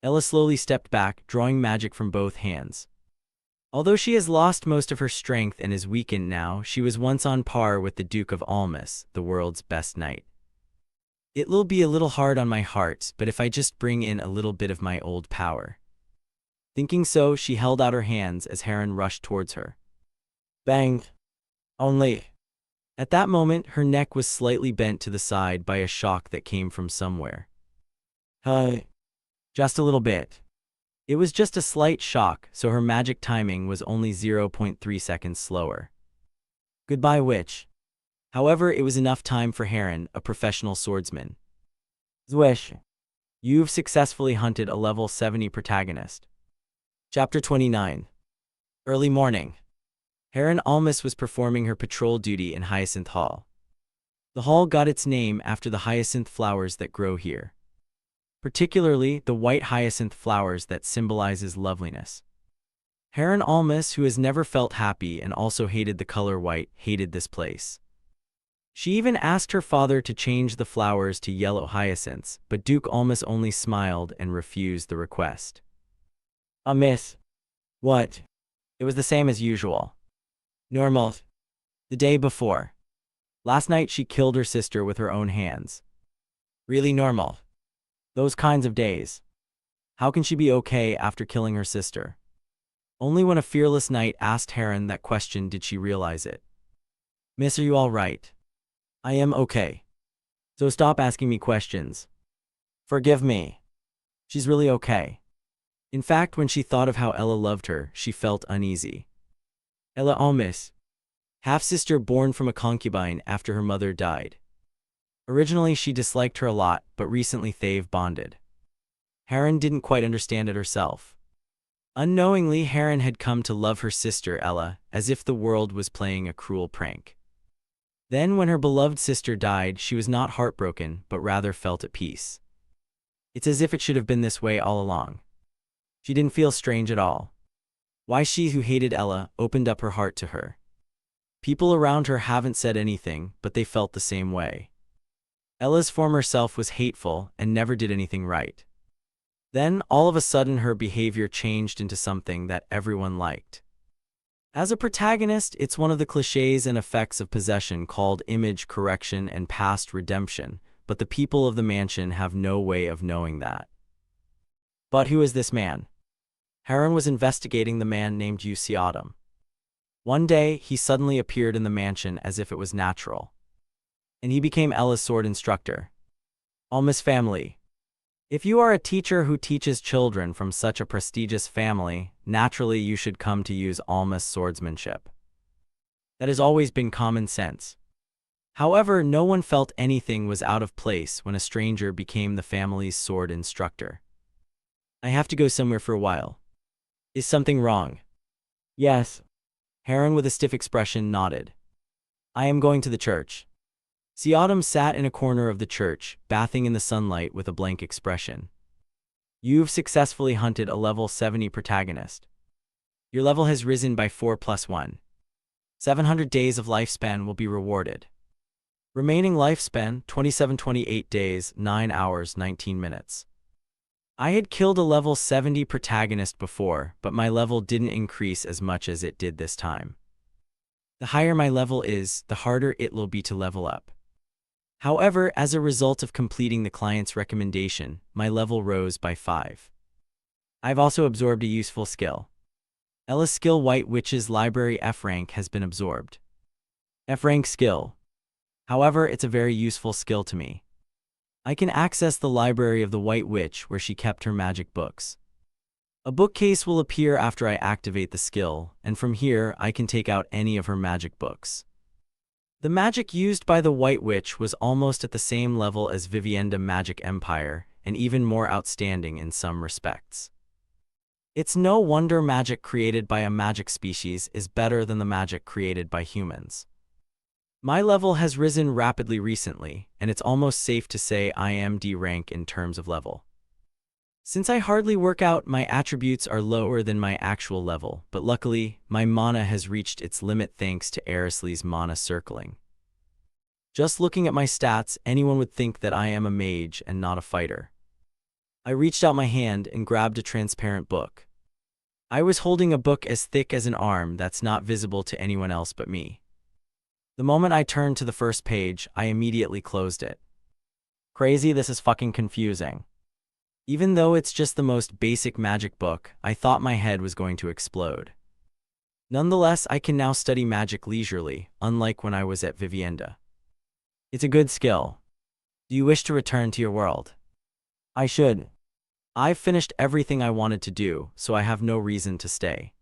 Ella slowly stepped back, drawing magic from both hands. Although she has lost most of her strength and is weakened now, she was once on par with the Duke of Almas, the world's best knight. It'll be a little hard on my heart, but if I just bring in a little bit of my old power. Thinking so, she held out her hands as Heron rushed towards her. Bang! Only. At that moment, her neck was slightly bent to the side by a shock that came from somewhere. Just a little bit. It was just a slight shock, so her magic timing was only 0.3 seconds slower. Goodbye, witch. However, it was enough time for Heron, a professional swordsman. Zwish. You've successfully hunted a level 70 protagonist. Chapter 29. Early morning. Heron Almas was performing her patrol duty in Hyacinth Hall. The hall got its name after the hyacinth flowers that grow here. Particularly the white hyacinth flowers that symbolizes loveliness. Heron Almas, who has never felt happy and also hated the color white, hated this place. She even asked her father to change the flowers to yellow hyacinths, but Duke Almas only smiled and refused the request. Miss. What? It was the same as usual. Normal. The day before. Last night she killed her sister with her own hands. Really normal. Those kinds of days. How can she be okay after killing her sister? Only when a fearless knight asked Heron that question did she realize it. Miss, are you all right? I am okay. So stop asking me questions. Forgive me. She's really okay. In fact, when she thought of how Ella loved her, she felt uneasy. Ella Almas. Half-sister born from a concubine after her mother died. Originally, she disliked her a lot, but recently they've bonded. Heron didn't quite understand it herself. Unknowingly, Heron had come to love her sister Ella, as if the world was playing a cruel prank. Then, when her beloved sister died, she was not heartbroken, but rather felt at peace. It's as if it should have been this way all along. She didn't feel strange at all. Why she who hated Ella opened up her heart to her. People around her haven't said anything, but they felt the same way. Ella's former self was hateful and never did anything right. Then, all of a sudden, her behavior changed into something that everyone liked. As a protagonist, it's one of the cliches and effects of possession called image correction and past redemption, but the people of the mansion have no way of knowing that. But who is this man? Heron was investigating the man named UC Autumn. One day, he suddenly appeared in the mansion as if it was natural. And he became Ella's sword instructor. Almas family. If you are a teacher who teaches children from such a prestigious family, naturally you should come to use Almas swordsmanship. That has always been common sense. However, no one felt anything was out of place when a stranger became the family's sword instructor. I have to go somewhere for a while. Is something wrong? Yes. Heron with a stiff expression nodded. I am going to the church. Autumn sat in a corner of the church, bathing in the sunlight with a blank expression. You've successfully hunted a level 70 protagonist. Your level has risen by 4+1. 700 days of lifespan will be rewarded. Remaining lifespan, 27-28 days, 9 hours, 19 minutes. I had killed a level 70 protagonist before, but my level didn't increase as much as it did this time. The higher my level is, the harder it will be to level up. However, as a result of completing the client's recommendation, my level rose by 5. I've also absorbed a useful skill. Ella's skill White Witch's Library F rank has been absorbed. F rank skill. However, it's a very useful skill to me. I can access the library of the White Witch where she kept her magic books. A bookcase will appear after I activate the skill, and from here I can take out any of her magic books. The magic used by the White Witch was almost at the same level as Vivienda Magic Empire, and even more outstanding in some respects. It's no wonder magic created by a magic species is better than the magic created by humans. My level has risen rapidly recently, and it's almost safe to say I am D rank in terms of level. Since I hardly work out, my attributes are lower than my actual level, but luckily, my mana has reached its limit thanks to Arisley's mana circling. Just looking at my stats, anyone would think that I am a mage and not a fighter. I reached out my hand and grabbed a transparent book. I was holding a book as thick as an arm that's not visible to anyone else but me. The moment I turned to the first page, I immediately closed it. Crazy, this is fucking confusing. Even though it's just the most basic magic book, I thought my head was going to explode. Nonetheless, I can now study magic leisurely, unlike when I was at Vivienda. It's a good skill. Do you wish to return to your world? I should. I've finished everything I wanted to do, so I have no reason to stay.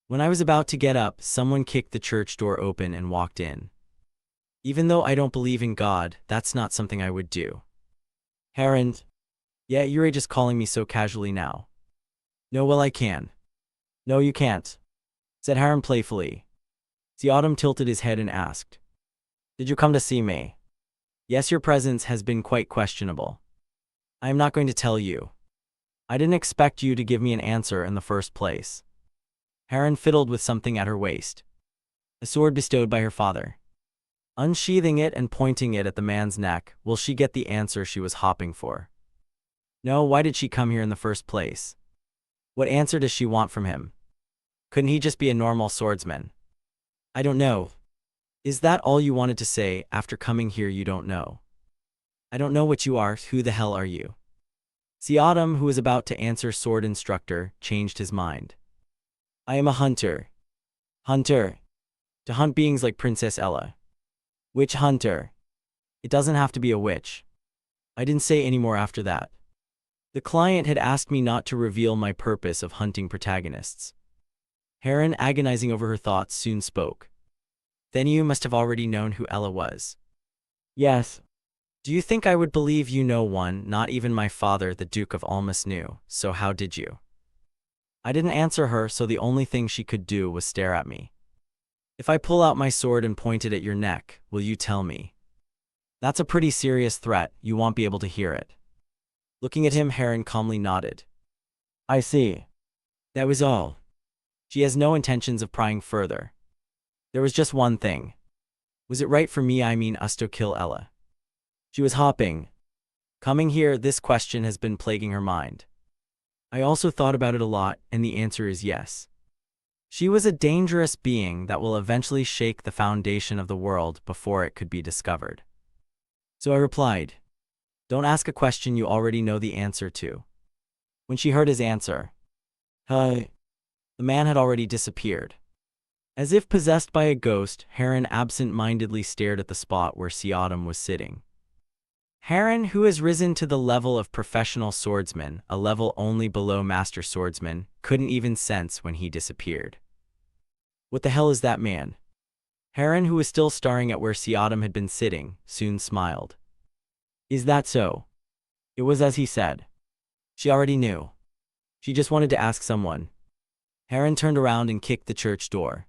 When I was about to get up, someone kicked the church door open and walked in. Even though I don't believe in God, that's not something I would do. Heron. Yeah, you're just calling me so casually now. No, well I can. No, you can't, said Heron playfully. The Autumn tilted his head and asked, Did you come to see me? Yes, your presence has been quite questionable. I am not going to tell you. I didn't expect you to give me an answer in the first place. Heron fiddled with something at her waist. A sword bestowed by her father. Unsheathing it and pointing it at the man's neck, will she get the answer she was hopping for? No, why did she come here in the first place? What answer does she want from him? Couldn't he just be a normal swordsman? I don't know. Is that all you wanted to say? After coming here you don't know? I don't know what you are. Who the hell are you? Autumn, who was about to answer sword instructor, changed his mind. I am a hunter. Hunter. To hunt beings like Princess Ella. Witch hunter. It doesn't have to be a witch. I didn't say any more after that. The client had asked me not to reveal my purpose of hunting protagonists. Heron, agonizing over her thoughts, soon spoke. Then you must have already known who Ella was. Yes. Do you think I would believe you? No one, not even my father, the Duke of Almas, knew, so how did you? I didn't answer her, so the only thing she could do was stare at me. If I pull out my sword and point it at your neck, will you tell me? That's a pretty serious threat, you won't be able to hear it. Looking at him, Heron calmly nodded. I see. That was all. She has no intentions of prying further. There was just one thing. Was it right for me, I mean us, to kill Ella? She was hopping. Coming here, this question has been plaguing her mind. I also thought about it a lot, and the answer is yes. She was a dangerous being that will eventually shake the foundation of the world before it could be discovered. So I replied, Don't ask a question you already know the answer to. When she heard his answer, the man had already disappeared. As if possessed by a ghost, Heron absent-mindedly stared at the spot where Autumn was sitting. Heron, who has risen to the level of professional swordsman, a level only below master swordsman, couldn't even sense when he disappeared. What the hell is that man? Heron, who was still staring at where Autumn had been sitting, soon smiled. Is that so? It was as he said. She already knew. She just wanted to ask someone. Heron turned around and kicked the church door.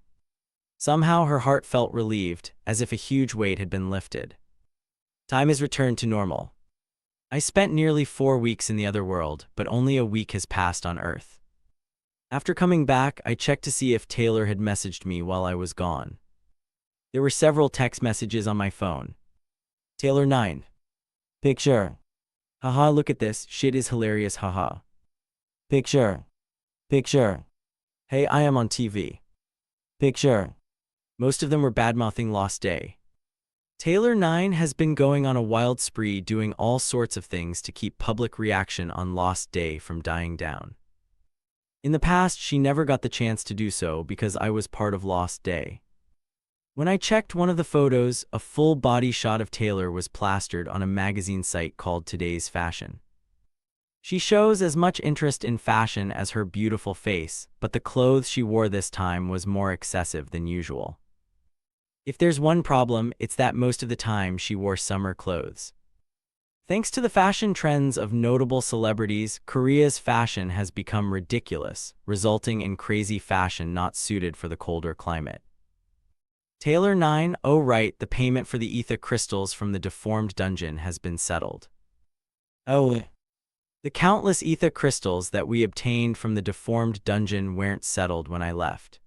Somehow her heart felt relieved, as if a huge weight had been lifted. Time has returned to normal. I spent nearly 4 weeks in the other world, but only a week has passed on Earth. After coming back, I checked to see if Taylor had messaged me while I was gone. There were several text messages on my phone. Taylor 9. Picture. Haha, look at this. Shit is hilarious, haha. Picture. Picture. Hey, I am on TV. Picture. Most of them were bad-mouthing Lost Day. Taylor 9 has been going on a wild spree doing all sorts of things to keep public reaction on Lost Day from dying down. In the past, she never got the chance to do so because I was part of Lost Day. When I checked one of the photos, a full body shot of Taylor was plastered on a magazine site called Today's Fashion. She shows as much interest in fashion as her beautiful face, but the clothes she wore this time was more excessive than usual. If there's one problem, it's that most of the time she wore summer clothes. Thanks to the fashion trends of notable celebrities, Korea's fashion has become ridiculous, resulting in crazy fashion not suited for the colder climate. Taylor 9, oh right, the payment for the ether crystals from the deformed dungeon has been settled. Oh. The countless ether crystals that we obtained from the deformed dungeon weren't settled when I left.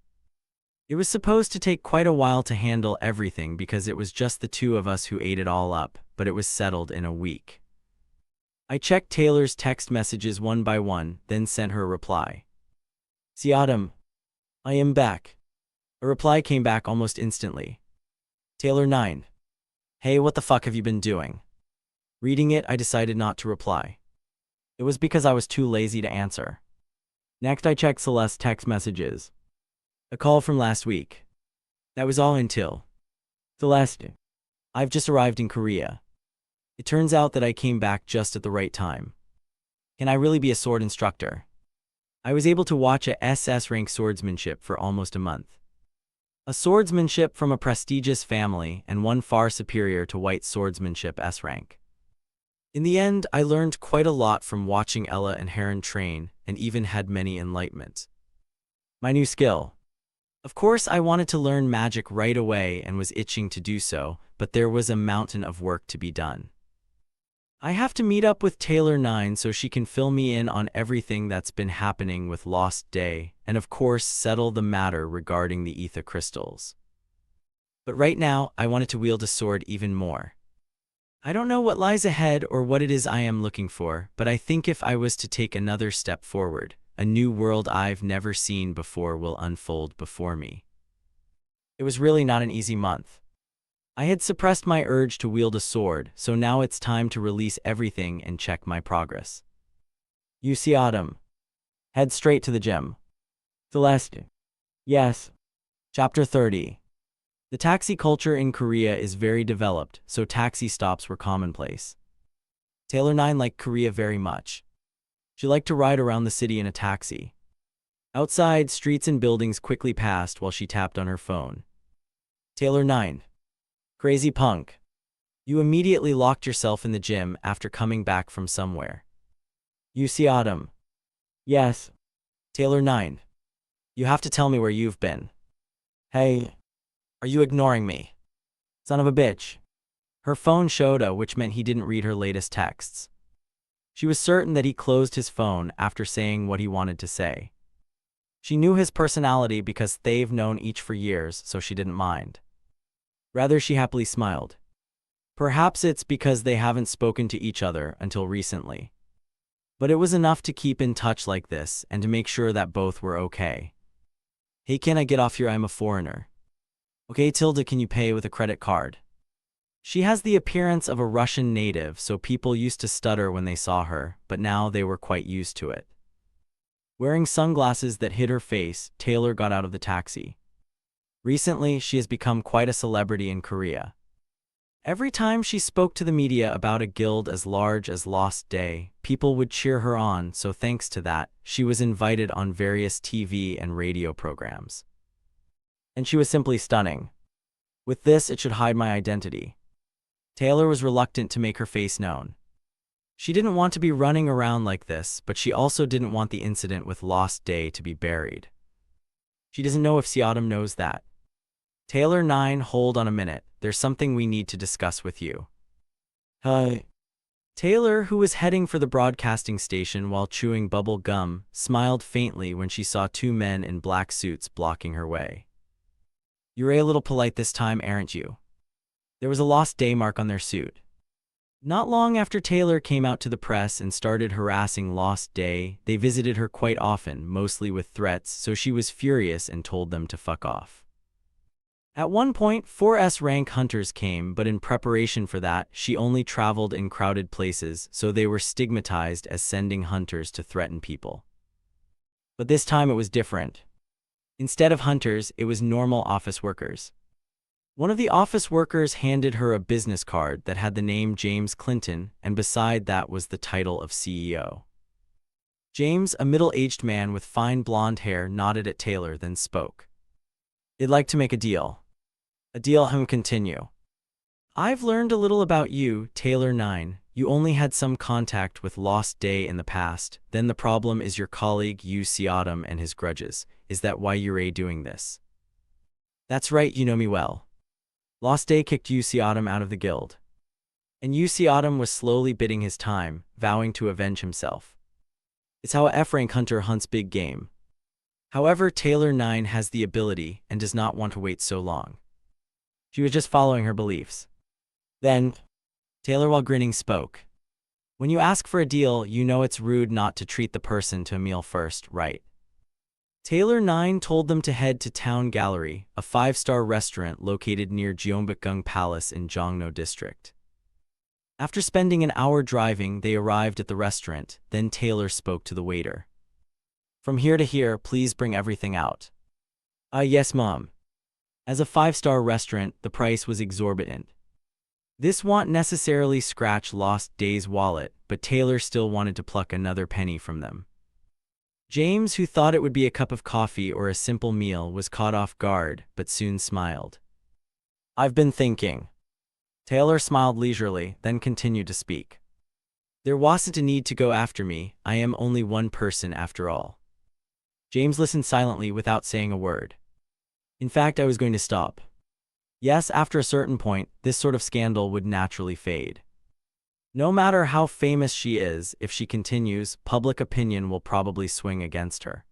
It was supposed to take quite a while to handle everything because it was just the two of us who ate it all up, but it was settled in a week. I checked Taylor's text messages one by one, then sent her a reply. See Autumn. I am back. A reply came back almost instantly. Taylor 9. Hey, what the fuck have you been doing? Reading it, I decided not to reply. It was because I was too lazy to answer. Next, I checked Celeste's text messages. A call from last week. That was all until. Celeste. I've just arrived in Korea. It turns out that I came back just at the right time. Can I really be a sword instructor? I was able to watch a SS rank swordsmanship for almost a month. A swordsmanship from a prestigious family and one far superior to white swordsmanship S rank. In the end, I learned quite a lot from watching Ella and Heron train and even had many enlightenments. My new skill. Of course, I wanted to learn magic right away and was itching to do so, but there was a mountain of work to be done. I have to meet up with Taylor 9 so she can fill me in on everything that's been happening with Lost Day, and of course settle the matter regarding the ether crystals. But right now, I wanted to wield a sword even more. I don't know what lies ahead or what it is I am looking for, but I think if I was to take another step forward, a new world I've never seen before will unfold before me. It was really not an easy month. I had suppressed my urge to wield a sword, so now it's time to release everything and check my progress. You see Autumn. Head straight to the gym. Celeste. Yes. Chapter 30. The taxi culture in Korea is very developed, so taxi stops were commonplace. Taylor 9 liked Korea very much. She liked to ride around the city in a taxi. Outside, streets and buildings quickly passed while she tapped on her phone. Taylor 9. Crazy punk. You immediately locked yourself in the gym after coming back from somewhere. You see Autumn. Yes. Taylor 9. You have to tell me where you've been. Hey. Are you ignoring me? Son of a bitch. Her phone showed a, which meant he didn't read her latest texts. She was certain that he closed his phone after saying what he wanted to say. She knew his personality because they've known each for years, so she didn't mind. Rather, she happily smiled. Perhaps it's because they haven't spoken to each other until recently. But it was enough to keep in touch like this and to make sure that both were okay. Hey, can I get off here? I'm a foreigner. Okay, Tilda, can you pay with a credit card? She has the appearance of a Russian native, so people used to stutter when they saw her, but now they were quite used to it. Wearing sunglasses that hid her face, Taylor got out of the taxi. Recently, she has become quite a celebrity in Korea. Every time she spoke to the media about a guild as large as Lost Day, people would cheer her on, so thanks to that, she was invited on various TV and radio programs. And she was simply stunning. With this, it should hide my identity. Taylor was reluctant to make her face known. She didn't want to be running around like this, but she also didn't want the incident with Lost Day to be buried. She doesn't know if Autumn knows that. Taylor 9, hold on a minute, there's something we need to discuss with you. Hi. Taylor, who was heading for the broadcasting station while chewing bubble gum, smiled faintly when she saw two men in black suits blocking her way. You're a little polite this time, aren't you? There was a lost day mark on their suit. Not long after Taylor came out to the press and started harassing Lost Day, they visited her quite often, mostly with threats, so she was furious and told them to fuck off. At one point, 4S rank hunters came, but in preparation for that, she only traveled in crowded places, so they were stigmatized as sending hunters to threaten people. But this time it was different. Instead of hunters, it was normal office workers. One of the office workers handed her a business card that had the name James Clinton, and beside that was the title of CEO. James, a middle-aged man with fine blonde hair, nodded at Taylor, then spoke. "I'd like to make a deal." "A deal?" Continue. "I've learned a little about you, Taylor 9. You only had some contact with Lost Day in the past. Then the problem is your colleague UC Autumn and his grudges. Is that why you're doing this?" "That's right, you know me well." Lost Day kicked UC Autumn out of the guild. And UC Autumn was slowly biding his time, vowing to avenge himself. It's how a F-rank hunter hunts big game. However, Taylor 9 has the ability and does not want to wait so long. She was just following her beliefs. Then, Taylor, while grinning, spoke. "When you ask for a deal, you know it's rude not to treat the person to a meal first, right?" Taylor 9 told them to head to Town Gallery, a 5-star restaurant located near Gyeongbokgung Palace in Jongno District. After spending an hour driving, they arrived at the restaurant. Then Taylor spoke to the waiter. "From here to here, please bring everything out." Yes, Mom." As a 5-star restaurant, the price was exorbitant. This won't necessarily scratch Lost Day's wallet, but Taylor still wanted to pluck another penny from them. James, who thought it would be a cup of coffee or a simple meal, was caught off guard, but soon smiled. "I've been thinking." Taylor smiled leisurely, then continued to speak. "There wasn't a need to go after me. I am only one person after all." James listened silently without saying a word. "In fact, I was going to stop. Yes, after a certain point, this sort of scandal would naturally fade. No matter how famous she is, if she continues, public opinion will probably swing against her."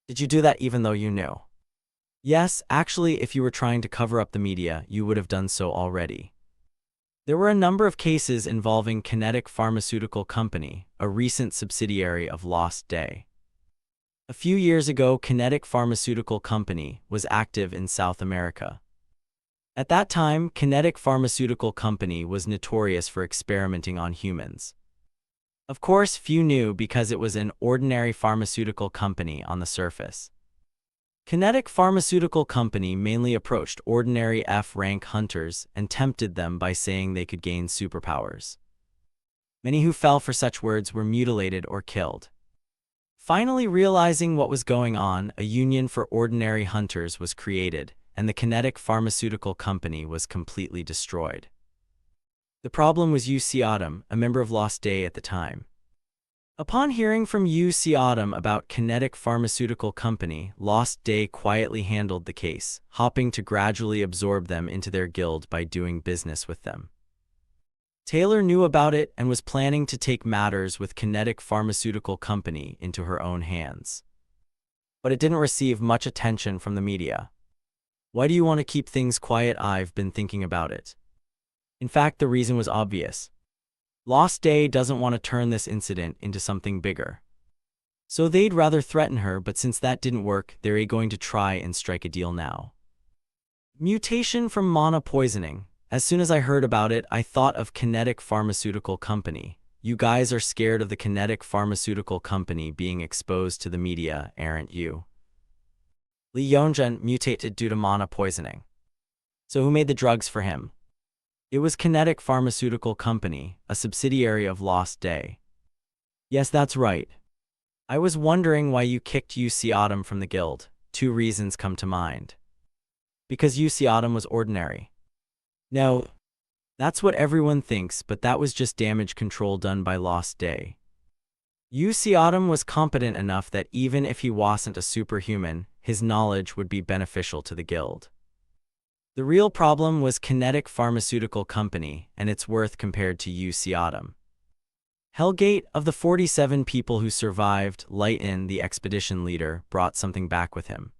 "Did you do that even though you knew?" "Yes, actually, if you were trying to cover up the media, you would have done so already." There were a number of cases involving Kinetic Pharmaceutical Company, a recent subsidiary of Lost Day. A few years ago, Kinetic Pharmaceutical Company was active in South America. At that time, Kinetic Pharmaceutical Company was notorious for experimenting on humans. Of course, few knew because it was an ordinary pharmaceutical company on the surface. Kinetic Pharmaceutical Company mainly approached ordinary F-rank hunters and tempted them by saying they could gain superpowers. Many who fell for such words were mutilated or killed. Finally realizing what was going on, a union for ordinary hunters was created, and the Kinetic Pharmaceutical Company was completely destroyed. The problem was UC Autumn, a member of Lost Day at the time. Upon hearing from UC Autumn about Kinetic Pharmaceutical Company, Lost Day quietly handled the case, hoping to gradually absorb them into their guild by doing business with them. Taylor knew about it and was planning to take matters with Kinetic Pharmaceutical Company into her own hands. But it didn't receive much attention from the media. "Why do you want to keep things quiet?" "I've been thinking about it." In fact, the reason was obvious. Lost Day doesn't want to turn this incident into something bigger. So they'd rather threaten her, but since that didn't work, they're going to try and strike a deal now. Mutation from mana poisoning. As soon as I heard about it, I thought of Kinetic Pharmaceutical Company. You guys are scared of the Kinetic Pharmaceutical Company being exposed to the media, aren't you? Lee Yeonjun mutated due to mana poisoning. So who made the drugs for him? It was Kinetic Pharmaceutical Company, a subsidiary of Lost Day. Yes, that's right. I was wondering why you kicked UC Autumn from the guild. 2 reasons come to mind. Because UC Autumn was ordinary. No, that's what everyone thinks, but that was just damage control done by Lost Day. UC Autumn was competent enough that even if he wasn't a superhuman, his knowledge would be beneficial to the guild. The real problem was Kinetic Pharmaceutical Company and its worth compared to UC Autumn. Hellgate, of the 47 people who survived, Lightin, the expedition leader, brought something back with him.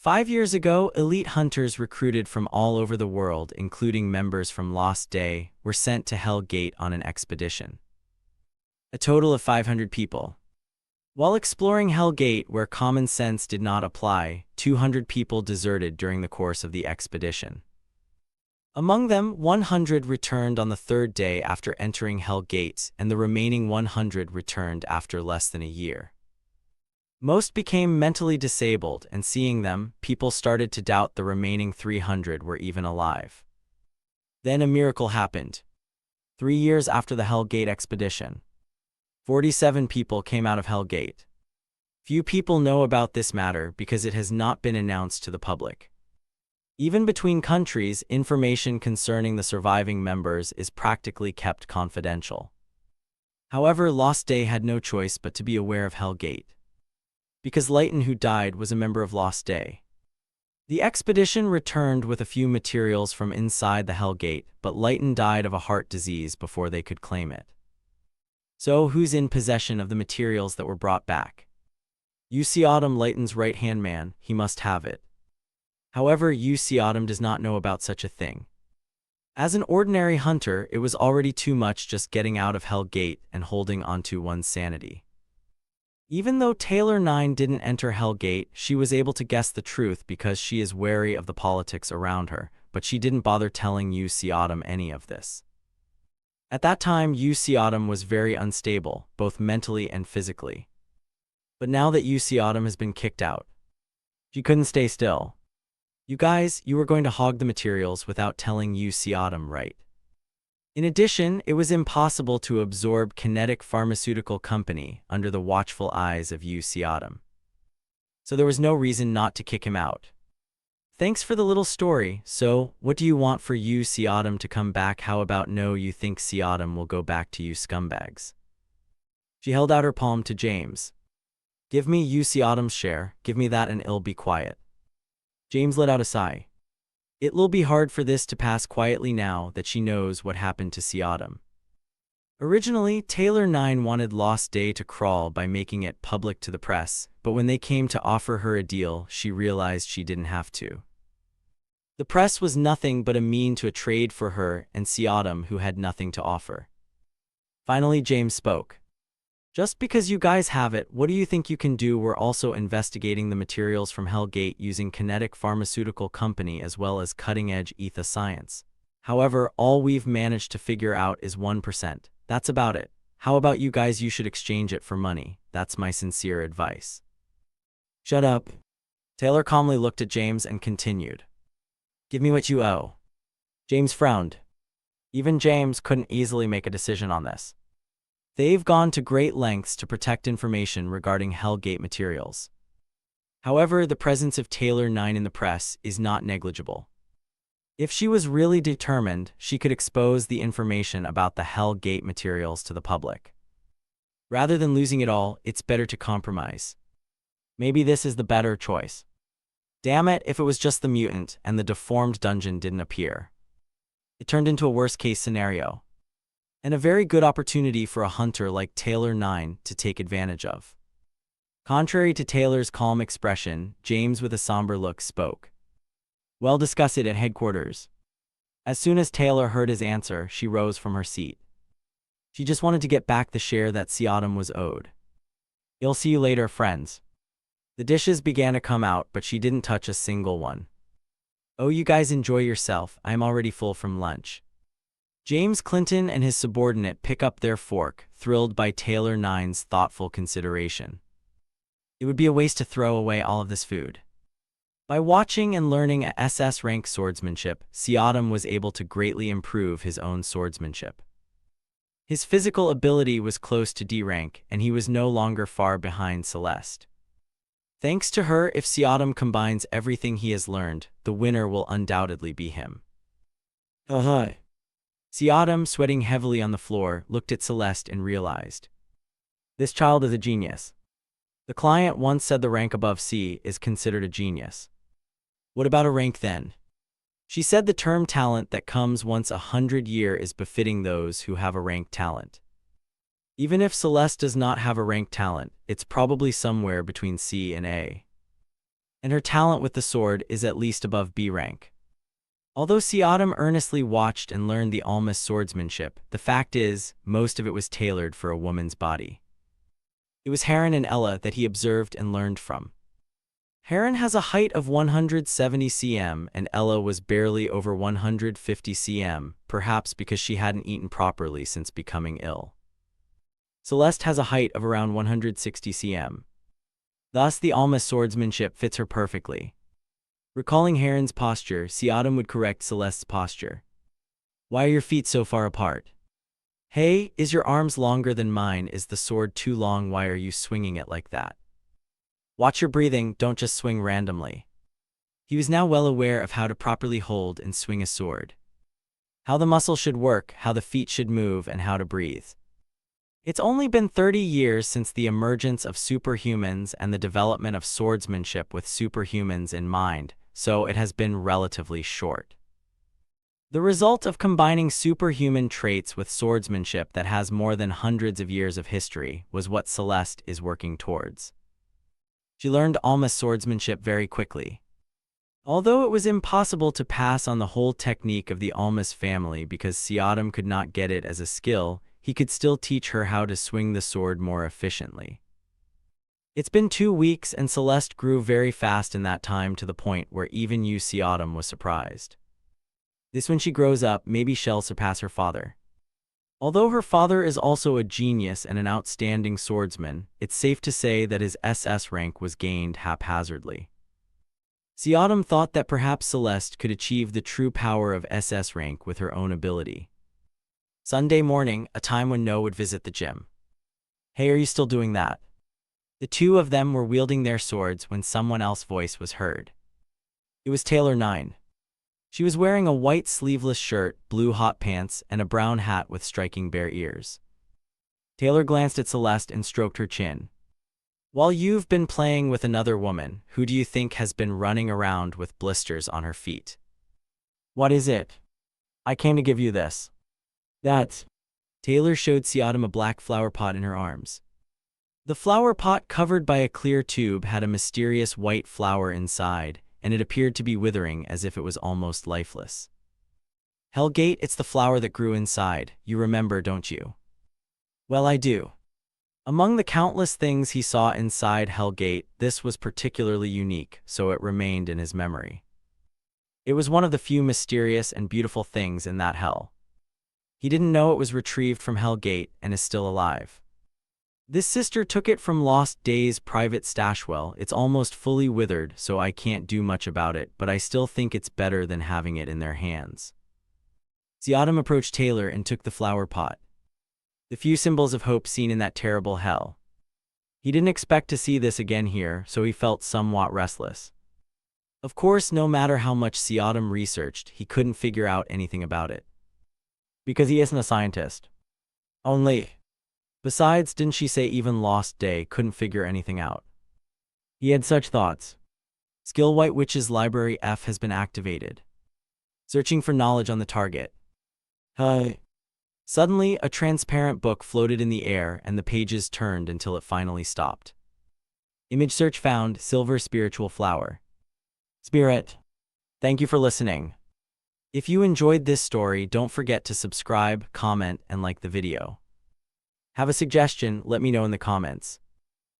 5 years ago, elite hunters recruited from all over the world, including members from Lost Day, were sent to Hell Gate on an expedition. A total of 500 people. While exploring Hell Gate, where common sense did not apply, 200 people deserted during the course of the expedition. Among them, 100 returned on the third day after entering Hell Gate, and the remaining 100 returned after less than a year. Most became mentally disabled, and seeing them, people started to doubt the remaining 300 were even alive. Then a miracle happened. 3 years after the Hell Gate expedition, 47 people came out of Hell Gate. Few people know about this matter because it has not been announced to the public. Even between countries, information concerning the surviving members is practically kept confidential. However, Lost Day had no choice but to be aware of Hell Gate, because Leighton, who died, was a member of Lost Day. The expedition returned with a few materials from inside the Hell Gate, but Leighton died of a heart disease before they could claim it. So, who's in possession of the materials that were brought back? UC Autumn, Leighton's right-hand man. He must have it. However, UC Autumn does not know about such a thing. As an ordinary hunter, it was already too much just getting out of Hell Gate and holding onto one's sanity. Even though Taylor 9 didn't enter Hell Gate, she was able to guess the truth because she is wary of the politics around her, but she didn't bother telling UC Autumn any of this. At that time, UC Autumn was very unstable, both mentally and physically. But now that UC Autumn has been kicked out, she couldn't stay still. You guys, you were going to hog the materials without telling UC Autumn, right? In addition, it was impossible to absorb Kinetic Pharmaceutical Company under the watchful eyes of UC Autumn. So there was no reason not to kick him out. Thanks for the little story. So, what do you want for UC Autumn to come back? How about no, you think C Autumn will go back to you scumbags? She held out her palm to James. Give me UC Autumn's share, give me that and it'll be quiet. James let out a sigh. It'll be hard for this to pass quietly now that she knows what happened to C Autumn. Originally, Taylor 9 wanted Lost Day to crawl by making it public to the press, but when they came to offer her a deal, she realized she didn't have to. The press was nothing but a mean to a trade for her and C Autumn, who had nothing to offer. Finally, James spoke. Just because you guys have it, what do you think you can do? We're also investigating the materials from Hell Gate using Kinetic Pharmaceutical Company as well as cutting-edge ether science. However, all we've managed to figure out is 1%. That's about it. How about you guys? You should exchange it for money. That's my sincere advice. Shut up. Taylor calmly looked at James and continued. Give me what you owe. James frowned. Even James couldn't easily make a decision on this. They've gone to great lengths to protect information regarding Hell Gate materials. However, the presence of Taylor 9 in the press is not negligible. If she was really determined, she could expose the information about the Hell Gate materials to the public. Rather than losing it all, it's better to compromise. Maybe this is the better choice. Damn it, if it was just the mutant and the deformed dungeon didn't appear. It turned into a worst-case scenario. And a very good opportunity for a hunter like Taylor 9 to take advantage of. Contrary to Taylor's calm expression, James with a somber look spoke. We'll discuss it at headquarters. As soon as Taylor heard his answer, she rose from her seat. She just wanted to get back the share that C Autumn was owed. I'll see you later, friends. The dishes began to come out, but she didn't touch a single one. Oh, you guys enjoy yourself, I'm already full from lunch. James Clinton and his subordinate pick up their fork, thrilled by Taylor 9's thoughtful consideration. It would be a waste to throw away all of this food. By watching and learning at SS rank swordsmanship, C Autumn was able to greatly improve his own swordsmanship. His physical ability was close to D rank, and he was no longer far behind Celeste. Thanks to her, if C Autumn combines everything he has learned, the winner will undoubtedly be him. C Autumn, sweating heavily on the floor, looked at Celeste and realized. This child is a genius. The client once said the rank above C is considered a genius. What about a rank then? She said the term talent that comes once 100 years is befitting those who have a rank talent. Even if Celeste does not have a rank talent, it's probably somewhere between C and A. and her talent with the sword is at least above B rank. Although Siadam earnestly watched and learned the Alma's swordsmanship, the fact is, most of it was tailored for a woman's body. It was Heron and Ella that he observed and learned from. Heron has a height of 170 cm and Ella was barely over 150 cm, perhaps because she hadn't eaten properly since becoming ill. Celeste has a height of around 160 cm. Thus, the Alma's swordsmanship fits her perfectly. Recalling Heron's posture, Siadam would correct Celeste's posture. Why are your feet so far apart? Hey, is your arms longer than mine? Is the sword too long? Why are you swinging it like that? Watch your breathing, don't just swing randomly. He was now well aware of how to properly hold and swing a sword. How the muscle should work, how the feet should move, and how to breathe. It's only been 30 years since the emergence of superhumans and the development of swordsmanship with superhumans in mind, so it has been relatively short. The result of combining superhuman traits with swordsmanship that has more than hundreds of years of history was what Celeste is working towards. She learned Alma's swordsmanship very quickly. Although it was impossible to pass on the whole technique of the Alma's family because Siadam could not get it as a skill, he could still teach her how to swing the sword more efficiently. It's been 2 weeks and Celeste grew very fast in that time to the point where even you, Siadam, was surprised. This when she grows up, maybe she'll surpass her father. Although her father is also a genius and an outstanding swordsman, it's safe to say that his SS rank was gained haphazardly. Siadam thought that perhaps Celeste could achieve the true power of SS rank with her own ability. Sunday morning, a time when No would visit the gym. Hey, are you still doing that? The two of them were wielding their swords when someone else's voice was heard. It was Taylor 9. She was wearing a white sleeveless shirt, blue hot pants, and a brown hat with striking bare ears. Taylor glanced at Celeste and stroked her chin. While you've been playing with another woman, who do you think has been running around with blisters on her feet? What is it? I came to give you this. That's... Taylor showed Siadam a black flower pot in her arms. The flower pot, covered by a clear tube, had a mysterious white flower inside, and it appeared to be withering as if it was almost lifeless. Hellgate, it's the flower that grew inside, you remember, don't you? Well, I do. Among the countless things he saw inside Hellgate, this was particularly unique, so it remained in his memory. It was one of the few mysterious and beautiful things in that hell. He didn't know it was retrieved from Hellgate and is still alive. This sister took it from Lost Day's private stashwell. It's almost fully withered, so I can't do much about it, but I still think it's better than having it in their hands. Siadam approached Taylor and took the flower pot. The few symbols of hope seen in that terrible hell. He didn't expect to see this again here, so he felt somewhat restless. Of course, no matter how much Siadam researched, he couldn't figure out anything about it. Because he isn't a scientist. Only. Besides, didn't she say even Lost Day couldn't figure anything out? He had such thoughts. Skill White Witch's Library F has been activated. Searching for knowledge on the target. Hi. Suddenly, a transparent book floated in the air and the pages turned until it finally stopped. Image search found, Silver Spiritual Flower. Spirit. Thank you for listening. If you enjoyed this story, don't forget to subscribe, comment, and like the video. Have a suggestion? Let me know in the comments.